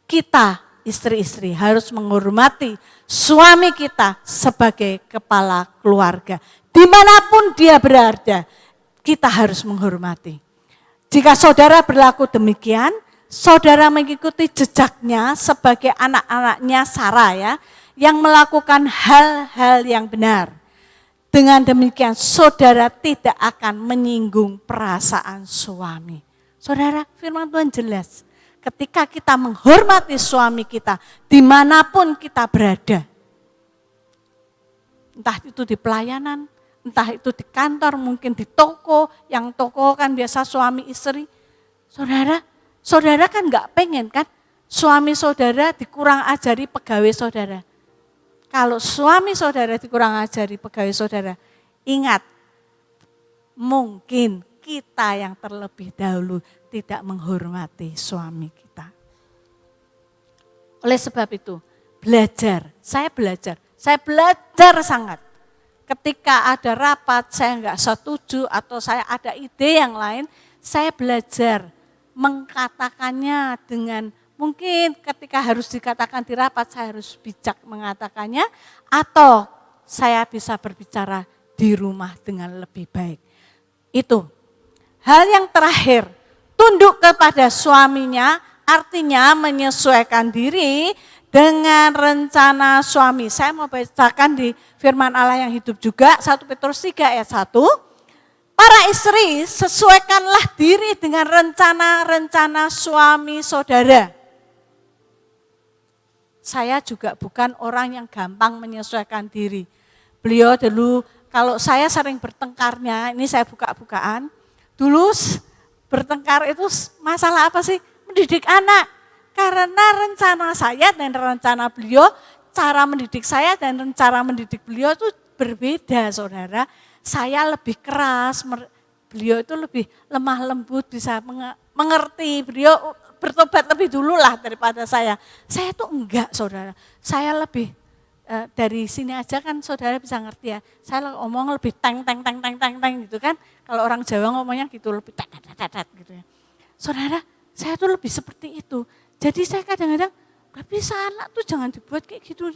Kita istri-istri harus menghormati suami kita sebagai kepala keluarga. Dimanapun dia berada, kita harus menghormati. Jika saudara berlaku demikian, saudara mengikuti jejaknya sebagai anak-anaknya Sarah ya, yang melakukan hal-hal yang benar. Dengan demikian saudara tidak akan menyinggung perasaan suami. Saudara, firman Tuhan jelas. Ketika kita menghormati suami kita, dimanapun kita berada. Entah itu di pelayanan, entah itu di kantor, mungkin di toko, yang toko kan biasa suami istri. Saudara kan enggak pengen kan suami saudara dikurang ajari pegawai saudara. Kalau suami saudara dikurang ajari pegawai saudara, ingat mungkin kita yang terlebih dahulu tidak menghormati suami kita. Oleh sebab itu, saya belajar sangat. Ketika ada rapat saya enggak setuju atau saya ada ide yang lain, saya belajar mengkatakannya dengan mungkin ketika harus dikatakan di rapat saya harus bijak mengatakannya, atau saya bisa berbicara di rumah dengan lebih baik. Itu. Hal yang terakhir, tunduk kepada suaminya artinya menyesuaikan diri dengan rencana suami. Saya mau bacakan di firman Allah yang hidup juga, 1 Petrus 3 ayat 1. Para istri, sesuaikanlah diri dengan rencana-rencana suami saudara. Saya juga bukan orang yang gampang menyesuaikan diri. Beliau dulu, kalau saya sering bertengkarnya, ini saya buka-bukaan, dulu bertengkar itu masalah apa sih? Mendidik anak. Karena rencana saya dan rencana beliau, cara mendidik saya dan cara mendidik beliau itu berbeda saudara. Saya lebih keras, beliau itu lebih lemah lembut, bisa mengerti. Beliau bertobat lebih dulu lah daripada saya. Saya tuh enggak saudara, saya lebih dari sini aja kan saudara bisa ngerti ya. Saya ngomong lebih teng gitu kan. Kalau orang Jawa ngomongnya gitu lebih tet gitu ya. Saudara, saya tuh lebih seperti itu. Jadi saya kadang-kadang gak bisa anak tuh jangan dibuat kayak gitu.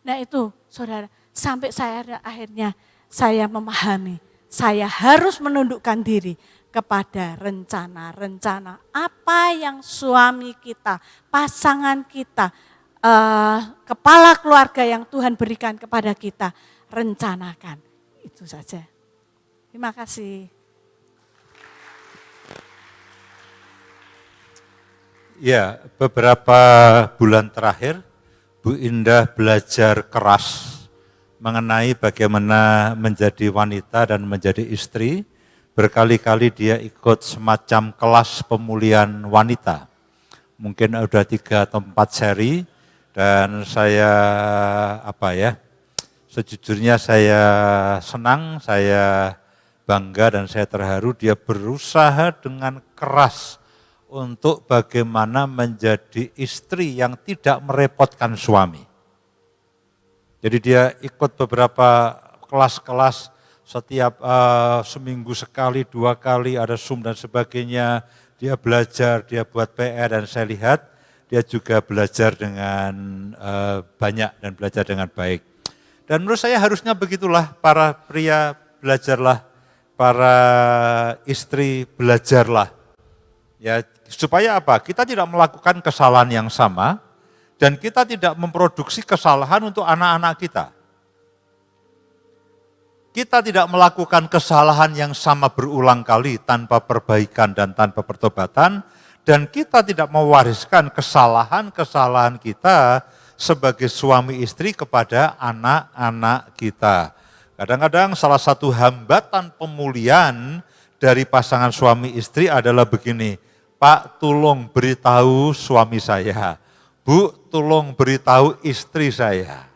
Nah itu saudara, sampai saya akhirnya saya memahami, saya harus menundukkan diri kepada rencana-rencana apa yang suami kita, pasangan kita, kepala keluarga yang Tuhan berikan kepada kita, rencanakan. Itu saja. Terima kasih. Ya, beberapa bulan terakhir Bu Indah belajar keras mengenai bagaimana menjadi wanita dan menjadi istri. Berkali-kali dia ikut semacam kelas pemulihan wanita. Mungkin ada 3 atau 4 seri dan saya sejujurnya saya senang, saya bangga dan saya terharu dia berusaha dengan keras untuk bagaimana menjadi istri yang tidak merepotkan suami. Jadi dia ikut beberapa kelas-kelas setiap seminggu sekali, 2 kali ada Zoom dan sebagainya. Dia belajar, dia buat PR dan saya lihat dia juga belajar dengan banyak dan belajar dengan baik. Dan menurut saya harusnya begitulah, para pria belajarlah, para istri belajarlah. Ya, supaya apa? Kita tidak melakukan kesalahan yang sama Dan kita tidak memproduksi kesalahan untuk anak-anak kita. Kita tidak melakukan kesalahan yang sama berulang kali tanpa perbaikan dan tanpa pertobatan. Dan kita tidak mewariskan kesalahan-kesalahan kita sebagai suami istri kepada anak-anak kita. Kadang-kadang salah satu hambatan pemulihan dari pasangan suami istri adalah begini, Pak, tolong beritahu suami saya. Bu, tolong beritahu istri saya.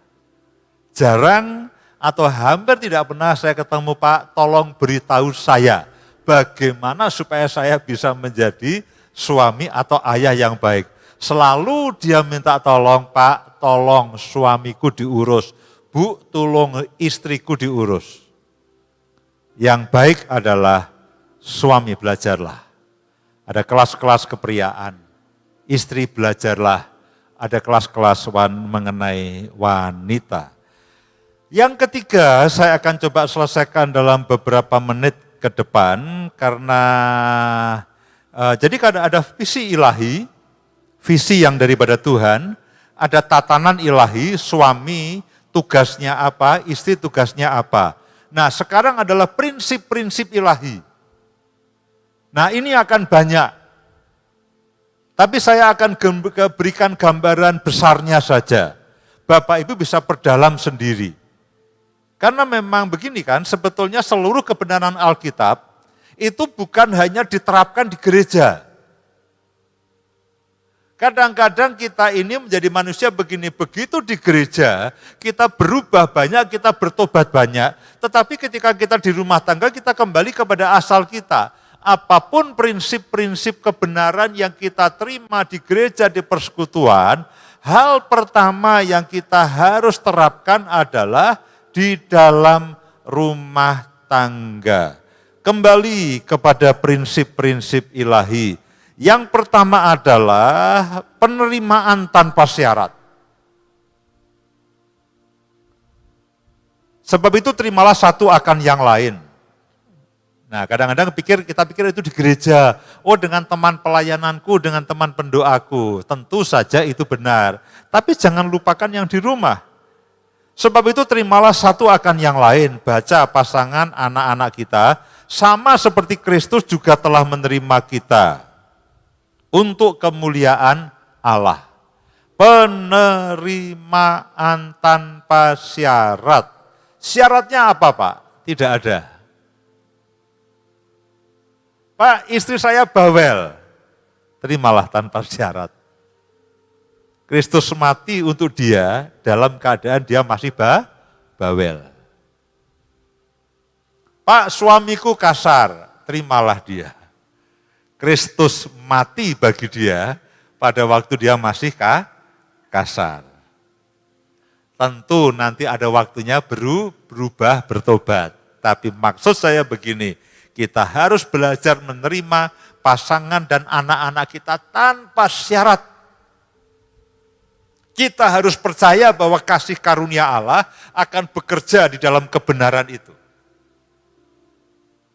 Jarang atau hampir tidak pernah saya ketemu, Pak, tolong beritahu saya. Bagaimana supaya saya bisa menjadi suami atau ayah yang baik. Selalu dia minta tolong, Pak, tolong suamiku diurus. Bu, tolong istriku diurus. Yang baik adalah suami belajarlah. Ada kelas-kelas kepriaan. Istri belajarlah. Ada kelas-kelas mengenai wanita. Yang ketiga, saya akan coba selesaikan dalam beberapa menit ke depan, karena jadi ada visi ilahi, visi yang daripada Tuhan, ada tatanan ilahi, suami tugasnya apa, istri tugasnya apa. Nah, sekarang adalah prinsip-prinsip ilahi. Nah, ini akan banyak. Tapi saya akan berikan gambaran besarnya saja. Bapak Ibu bisa perdalam sendiri. Karena memang begini kan, sebetulnya seluruh kebenaran Alkitab itu bukan hanya diterapkan di gereja. Kadang-kadang kita ini menjadi manusia begini, begitu di gereja, kita berubah banyak, kita bertobat banyak, tetapi ketika kita di rumah tangga, kita kembali kepada asal kita. Apapun prinsip-prinsip kebenaran yang kita terima di gereja, di persekutuan, hal pertama yang kita harus terapkan adalah di dalam rumah tangga. Kembali kepada prinsip-prinsip ilahi. Yang pertama adalah penerimaan tanpa syarat. Sebab itu terimalah satu akan yang lain. Nah, kadang-kadang kita pikir itu di gereja. Oh, dengan teman pelayananku, dengan teman pendoaku. Tentu saja itu benar. Tapi jangan lupakan yang di rumah. Sebab itu terimalah satu akan yang lain. Baca pasangan anak-anak kita. Sama seperti Kristus juga telah menerima kita. Untuk kemuliaan Allah. Penerimaan tanpa syarat. Syaratnya apa, Pak? Tidak ada. Pak, istri saya bawel. Terimalah tanpa syarat. Kristus mati untuk dia dalam keadaan dia masih bawel. Pak, suamiku kasar. Terimalah dia. Kristus mati bagi dia pada waktu dia masih kasar. Tentu nanti ada waktunya berubah, bertobat. Tapi maksud saya begini, kita harus belajar menerima pasangan dan anak-anak kita tanpa syarat. Kita harus percaya bahwa kasih karunia Allah akan bekerja di dalam kebenaran itu.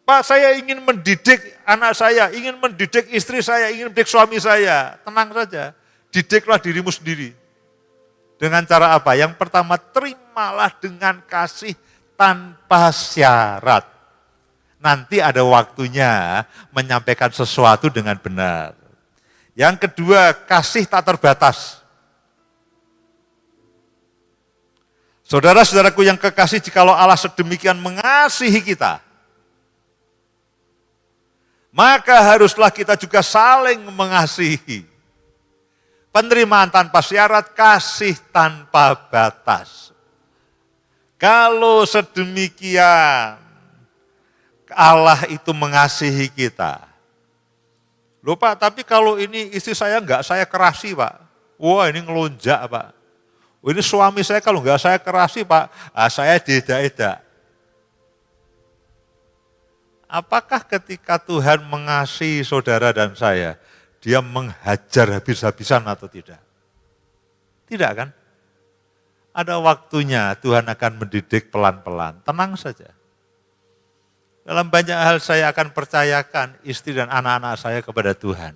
Pak, saya ingin mendidik anak saya, ingin mendidik istri saya, ingin mendidik suami saya. Tenang saja, didiklah dirimu sendiri. Dengan cara apa? Yang pertama, terimalah dengan kasih tanpa syarat. Nanti ada waktunya menyampaikan sesuatu dengan benar. Yang kedua, kasih tak terbatas. Saudara-saudaraku yang kekasih, jikalau Allah sedemikian mengasihi kita, maka haruslah kita juga saling mengasihi. Penerimaan tanpa syarat, kasih tanpa batas. Kalau sedemikian Allah itu mengasihi kita. Loh Pak, tapi kalau ini istri saya enggak saya kerasi Pak. Wah ini ngelonjak Pak. Ini suami saya kalau enggak saya kerasi Pak, saya diedak-edak. Apakah ketika Tuhan mengasihi saudara dan saya, dia menghajar habis-habisan atau tidak? Tidak kan? Ada waktunya Tuhan akan mendidik pelan-pelan, tenang saja. Dalam banyak hal saya akan percayakan istri dan anak-anak saya kepada Tuhan.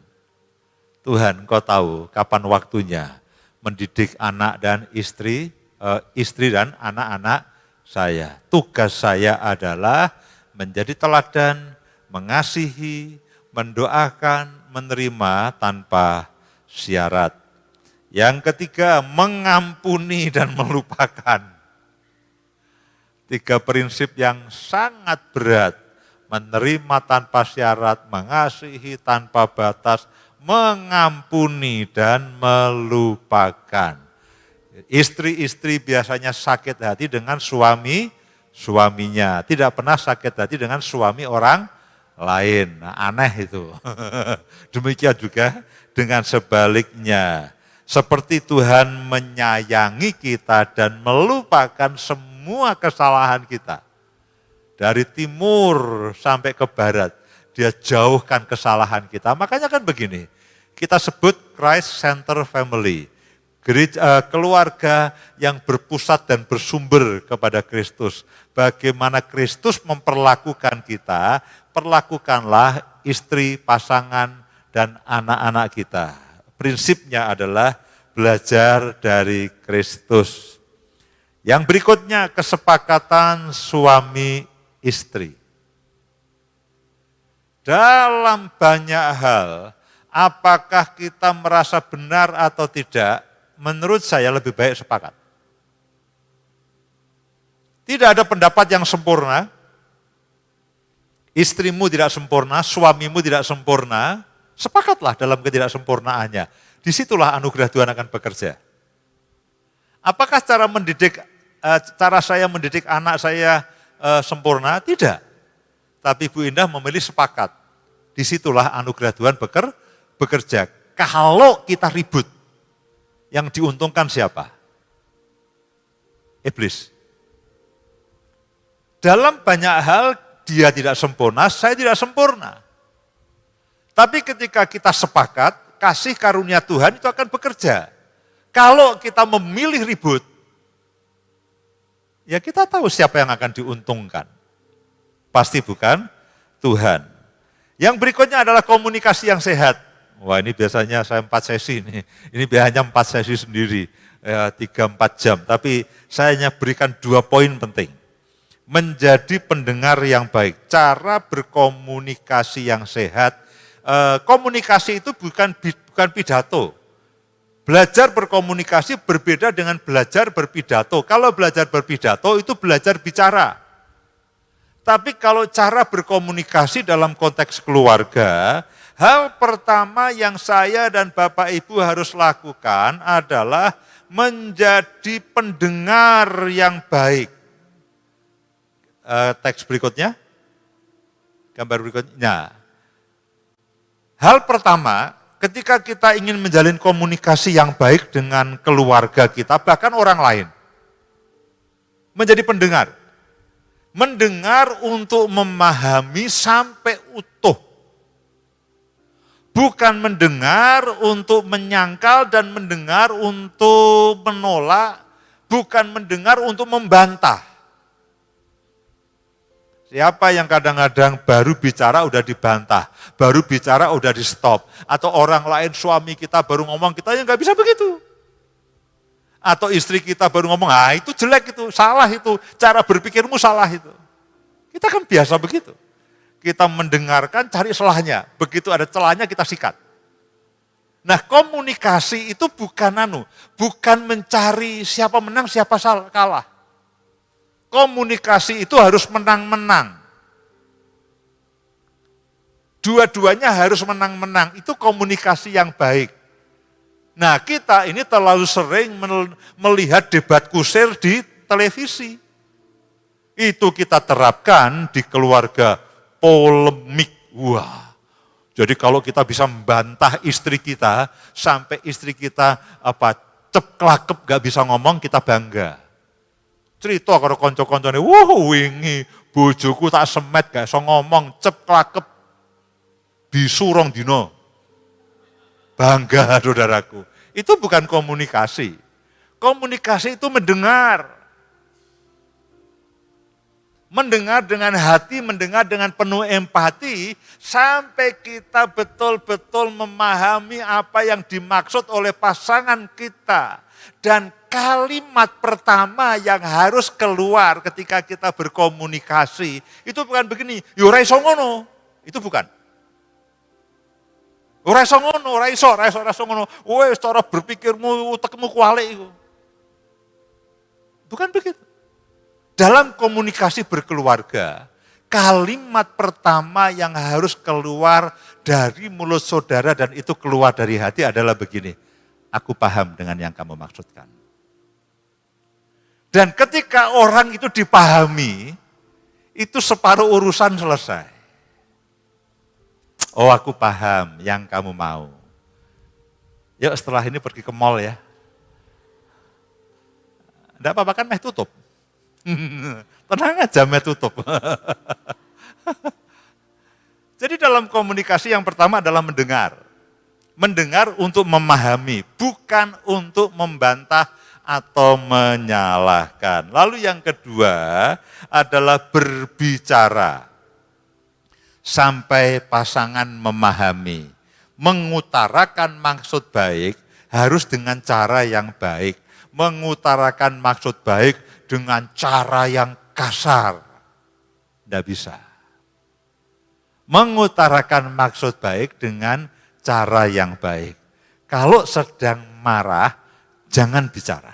Tuhan, Engkau tahu kapan waktunya mendidik anak dan istri dan anak-anak saya. Tugas saya adalah menjadi teladan, mengasihi, mendoakan, menerima tanpa syarat. Yang ketiga, mengampuni dan melupakan. 3 prinsip yang sangat berat. Menerima tanpa syarat, mengasihi tanpa batas, mengampuni dan melupakan. Istri-istri biasanya sakit hati dengan suaminya, tidak pernah sakit hati dengan suami orang lain. Nah, aneh itu. Demikian juga dengan sebaliknya. Seperti Tuhan menyayangi kita dan melupakan semua kesalahan kita. Dari timur sampai ke barat, dia jauhkan kesalahan kita. Makanya kan begini, kita sebut Christ Center Family. Keluarga yang berpusat dan bersumber kepada Kristus. Bagaimana Kristus memperlakukan kita, perlakukanlah istri, pasangan, dan anak-anak kita. Prinsipnya adalah belajar dari Kristus. Yang berikutnya, kesepakatan suami istri. Dalam banyak hal, apakah kita merasa benar atau tidak, menurut saya lebih baik sepakat. Tidak ada pendapat yang sempurna, istrimu tidak sempurna, suamimu tidak sempurna, sepakatlah dalam ketidaksempurnaannya. Disitulah anugerah Tuhan akan bekerja. Apakah cara saya mendidik anak saya sempurna? Tidak. Tapi Bu Indah memilih sepakat. Disitulah anugerah Tuhan bekerja. Kalau kita ribut, yang diuntungkan siapa? Iblis. Dalam banyak hal dia tidak sempurna, saya tidak sempurna. Tapi ketika kita sepakat, kasih karunia Tuhan itu akan bekerja. Kalau kita memilih ribut, ya kita tahu siapa yang akan diuntungkan. Pasti bukan Tuhan. Yang berikutnya adalah komunikasi yang sehat. Wah, ini biasanya saya 4 sesi ini. Ini hanya 4 sesi sendiri, 3-4 jam. Tapi saya hanya berikan 2 poin penting. Menjadi pendengar yang baik, cara berkomunikasi yang sehat. Komunikasi itu bukan pidato. Belajar berkomunikasi berbeda dengan belajar berpidato. Kalau belajar berpidato itu belajar bicara. Tapi kalau cara berkomunikasi dalam konteks keluarga, hal pertama yang saya dan Bapak Ibu harus lakukan adalah menjadi pendengar yang baik. Teks berikutnya, gambar berikutnya. Hal pertama, ketika kita ingin menjalin komunikasi yang baik dengan keluarga kita, bahkan orang lain, menjadi pendengar. Mendengar untuk memahami sampai utuh. Bukan mendengar untuk menyangkal dan mendengar untuk menolak, bukan mendengar untuk membantah. Siapa yang kadang-kadang baru bicara udah dibantah, baru bicara udah di stop, atau orang lain suami kita baru ngomong, kita yang nggak bisa begitu. Atau istri kita baru ngomong, itu jelek itu, salah itu, cara berpikirmu salah itu. Kita kan biasa begitu. Kita mendengarkan, cari celahnya, begitu ada celahnya kita sikat. Nah, komunikasi itu bukan mencari siapa menang, siapa kalah. Komunikasi itu harus menang-menang. Dua-duanya harus menang-menang, itu komunikasi yang baik. Nah, kita ini terlalu sering melihat debat kusir di televisi. Itu kita terapkan di keluarga, polemik. Wah, jadi kalau kita bisa membantah istri kita, sampai istri kita ceklakep gak bisa ngomong, kita bangga. Cerita kalau konco-koncone, wah wingi bojoku tak semet gak iso ngomong, ceklakep bisurong dino. Bangga saudaraku. Itu bukan komunikasi. Komunikasi itu mendengar. mendengar dengan hati, mendengar dengan penuh empati, sampai kita betul-betul memahami apa yang dimaksud oleh pasangan kita. Dan kalimat pertama yang harus keluar ketika kita berkomunikasi, itu bukan begini, yo ora iso ngono, itu bukan. Ora iso ngono, ora iso ngono. Wes cara berpikirmu, utekmu kualik iku. Bukan begitu. Dalam komunikasi berkeluarga, kalimat pertama yang harus keluar dari mulut saudara dan itu keluar dari hati adalah begini, aku paham dengan yang kamu maksudkan. Dan ketika orang itu dipahami, itu separuh urusan selesai. Oh, aku paham yang kamu mau. Yuk setelah ini pergi ke mall ya. Enggak apa-apa kan meh tutup. Tenang aja meh tutup. Jadi dalam komunikasi yang pertama adalah mendengar. Mendengar untuk memahami, bukan untuk membantah atau menyalahkan. Lalu yang kedua adalah berbicara. Sampai pasangan memahami, mengutarakan maksud baik harus dengan cara yang baik, mengutarakan maksud baik dengan cara yang kasar, tidak bisa. Mengutarakan maksud baik dengan cara yang baik. Kalau sedang marah, jangan bicara.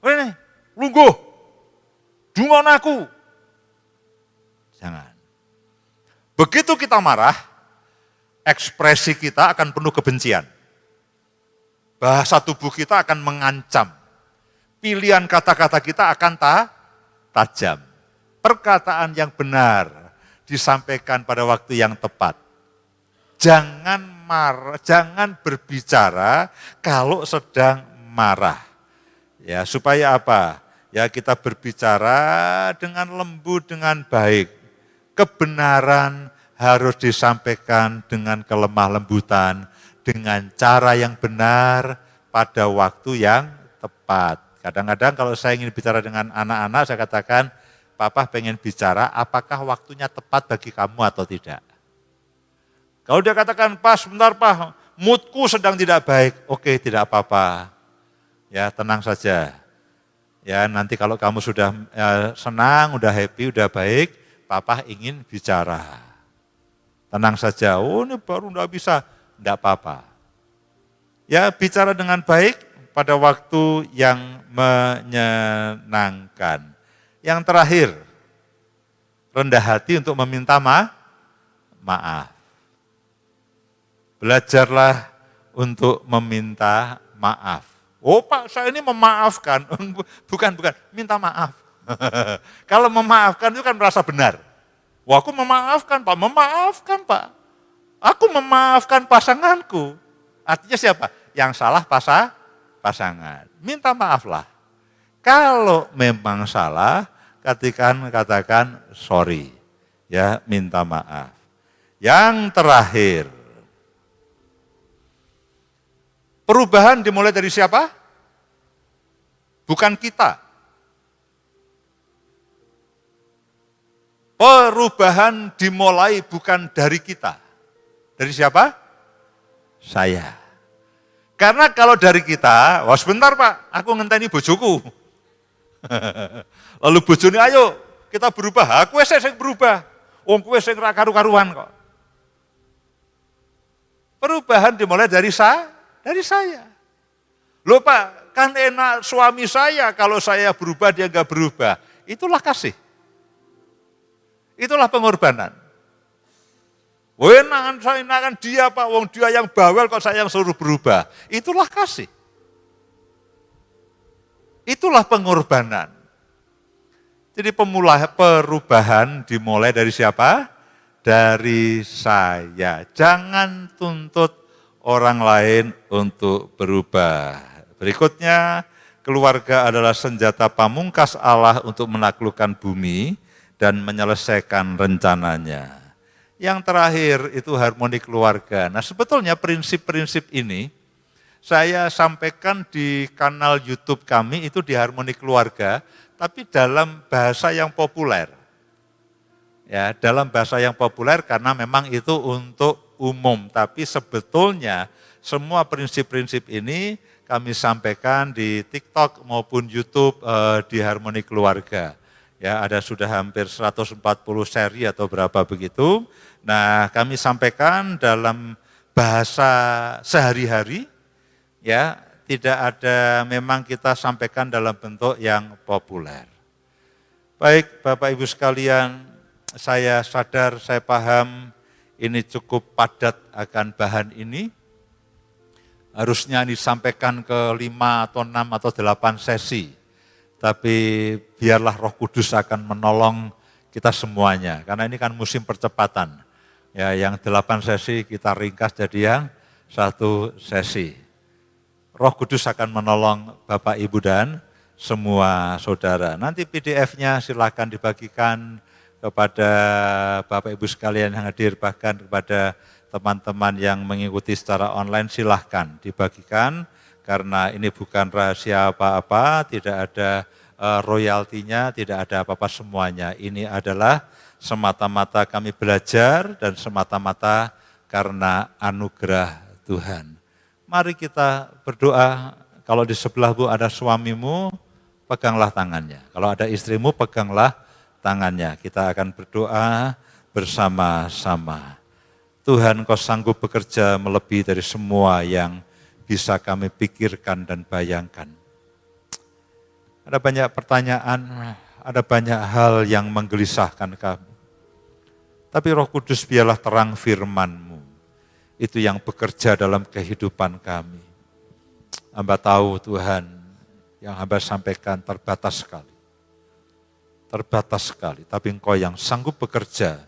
Ini, lungguh, dungon aku. Jangan. Begitu kita marah, ekspresi kita akan penuh kebencian. Bahasa tubuh kita akan mengancam. Pilihan kata-kata kita akan tajam. Perkataan yang benar disampaikan pada waktu yang tepat. Jangan marah, jangan berbicara kalau sedang marah. Ya, supaya apa? Ya, kita berbicara dengan lembut, dengan baik. Kebenaran harus disampaikan dengan kelemah lembutan, dengan cara yang benar pada waktu yang tepat. Kadang-kadang kalau saya ingin bicara dengan anak-anak, saya katakan, Papa pengen bicara, apakah waktunya tepat bagi kamu atau tidak? Kalau dia katakan, Pas, sebentar Pak, moodku sedang tidak baik. Oke, tidak apa-apa. Ya, tenang saja. Ya, nanti kalau kamu sudah senang, udah happy, udah baik, Papa ingin bicara. Tenang saja, oh ini baru enggak bisa, enggak apa-apa. Ya, bicara dengan baik pada waktu yang menyenangkan. Yang terakhir, rendah hati untuk meminta maaf. Belajarlah untuk meminta maaf. Oh Pak, saya ini memaafkan. Bukan, minta maaf. Kalau memaafkan itu kan merasa benar. Wah, aku memaafkan Pak. Aku memaafkan pasanganku. Artinya siapa? Yang salah pasangan. Minta maaflah. Kalau memang salah, katakan sorry. Ya, minta maaf. Yang terakhir, perubahan dimulai dari siapa? Bukan kita. Perubahan dimulai bukan dari kita. Dari siapa? Saya. Karena kalau dari kita, wah sebentar Pak, aku ngenteni bojoku. Lalu bojone, ayo kita berubah. Aku sing berubah. Wong kowe sing ra karu-karuan kok. Perubahan dimulai dari saya. Loh Pak, kan enak suami saya kalau saya berubah dia enggak berubah. Itulah kasih. Itulah pengorbanan. Enakan dia Pak, wong dia yang bawel kok saya yang suruh berubah. Itulah kasih. Itulah pengorbanan. Jadi perubahan dimulai dari siapa? Dari saya. Jangan tuntut orang lain untuk berubah. Berikutnya, keluarga adalah senjata pamungkas Allah untuk menaklukkan bumi dan menyelesaikan rencananya. Yang terakhir itu harmoni keluarga. Nah sebetulnya prinsip-prinsip ini saya sampaikan di kanal YouTube kami itu di Harmoni Keluarga, tapi dalam bahasa yang populer. Ya, dalam bahasa yang populer karena memang itu untuk umum, tapi sebetulnya semua prinsip-prinsip ini kami sampaikan di TikTok maupun YouTube di Harmoni Keluarga. Ya, ada sudah hampir 140 seri atau berapa begitu. Nah, kami sampaikan dalam bahasa sehari-hari, ya, tidak ada, memang kita sampaikan dalam bentuk yang populer. Baik Bapak Ibu sekalian, saya sadar, saya paham ini cukup padat akan bahan ini. Harusnya disampaikan ke 5 atau 6 atau 8 sesi. Tapi biarlah Roh Kudus akan menolong kita semuanya. Karena ini kan musim percepatan. Ya, yang 8 sesi kita ringkas jadi yang 1 sesi. Roh Kudus akan menolong Bapak, Ibu, dan semua saudara. Nanti PDF-nya silakan dibagikan kepada Bapak Ibu sekalian yang hadir, bahkan kepada teman-teman yang mengikuti secara online, silahkan dibagikan, karena ini bukan rahasia apa-apa, tidak ada royaltinya, tidak ada apa-apa semuanya. Ini adalah semata-mata kami belajar dan semata-mata karena anugerah Tuhan. Mari kita berdoa. Kalau di sebelahmu ada suamimu, peganglah tangannya. Kalau ada istrimu, peganglah tangannya. Kita akan berdoa bersama-sama. Tuhan, Kau sanggup bekerja melebihi dari semua yang bisa kami pikirkan dan bayangkan. Ada banyak pertanyaan, ada banyak hal yang menggelisahkan kami. Tapi Roh Kudus, biarlah terang firman-Mu itu yang bekerja dalam kehidupan kami. Hamba tahu Tuhan, yang hamba sampaikan terbatas sekali. Terbatas sekali, tapi Engkau yang sanggup bekerja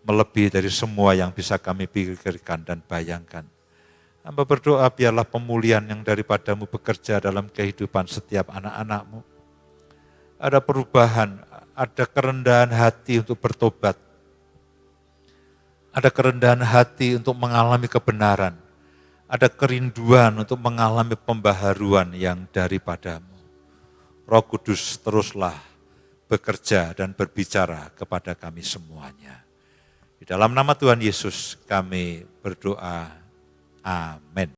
melebihi dari semua yang bisa kami pikirkan dan bayangkan. Hamba berdoa biarlah pemulihan yang daripada-Mu bekerja dalam kehidupan setiap anak-anak-Mu. Ada perubahan, ada kerendahan hati untuk bertobat. Ada kerendahan hati untuk mengalami kebenaran. Ada kerinduan untuk mengalami pembaharuan yang daripada-Mu. Roh Kudus, teruslah bekerja dan berbicara kepada kami semuanya. Di dalam nama Tuhan Yesus kami berdoa. Amin.